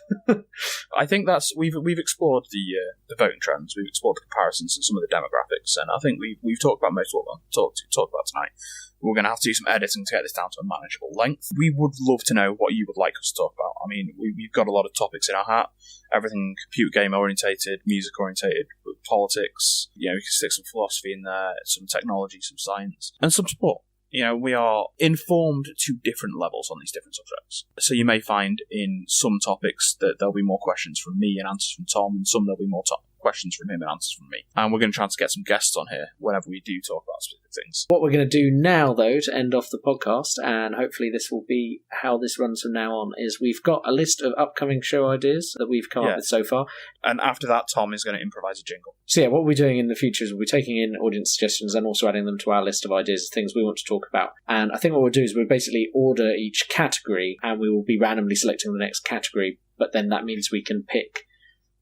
I think we've explored the voting trends, we've explored the comparisons and some of the demographics, and I think we've talked about most of what we're going to talk about tonight. We're going to have to do some editing to get this down to a manageable length. We would love to know what you would like us to talk about. I mean, we've got a lot of topics in our hat. Everything computer game orientated, music orientated, politics. We can stick some philosophy in there, some technology, some science, and some sport. We are informed to different levels on these different subjects. So you may find in some topics that there'll be more questions from me and answers from Tom, and some there'll be more questions from him and answers from me. And we're going to try to get some guests on here whenever we do talk about specific things. What we're going to do now, though, to end off the podcast, and hopefully this will be how this runs from now on, is we've got a list of upcoming show ideas that we've come up with so far. And after that, Tom is going to improvise a jingle. So what we're doing in the future is we'll be taking in audience suggestions and also adding them to our list of ideas, things we want to talk about. And I think what we'll do is we'll basically order each category, and we will be randomly selecting the next category, but then that means we can pick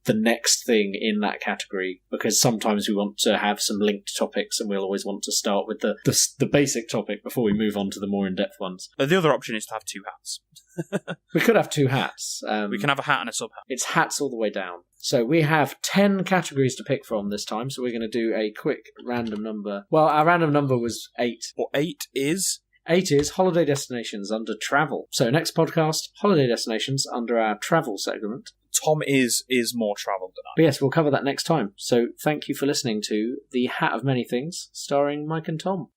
the next thing in that category, because sometimes we want to have some linked topics and we'll always want to start with the basic topic before we move on to the more in-depth ones. The other option is to have two hats. We could have two hats. We can have a hat and a sub-hat. It's hats all the way down. So we have 10 categories to pick from this time, so we're going to do a quick random number. Well, our random number was 8. Well, 8 is... 8 is holiday destinations under travel. So next podcast, holiday destinations under our travel segment. Tom is more travelled than I. But yes, we'll cover that next time. So thank you for listening to The Hat of Many Things, starring Mike and Tom.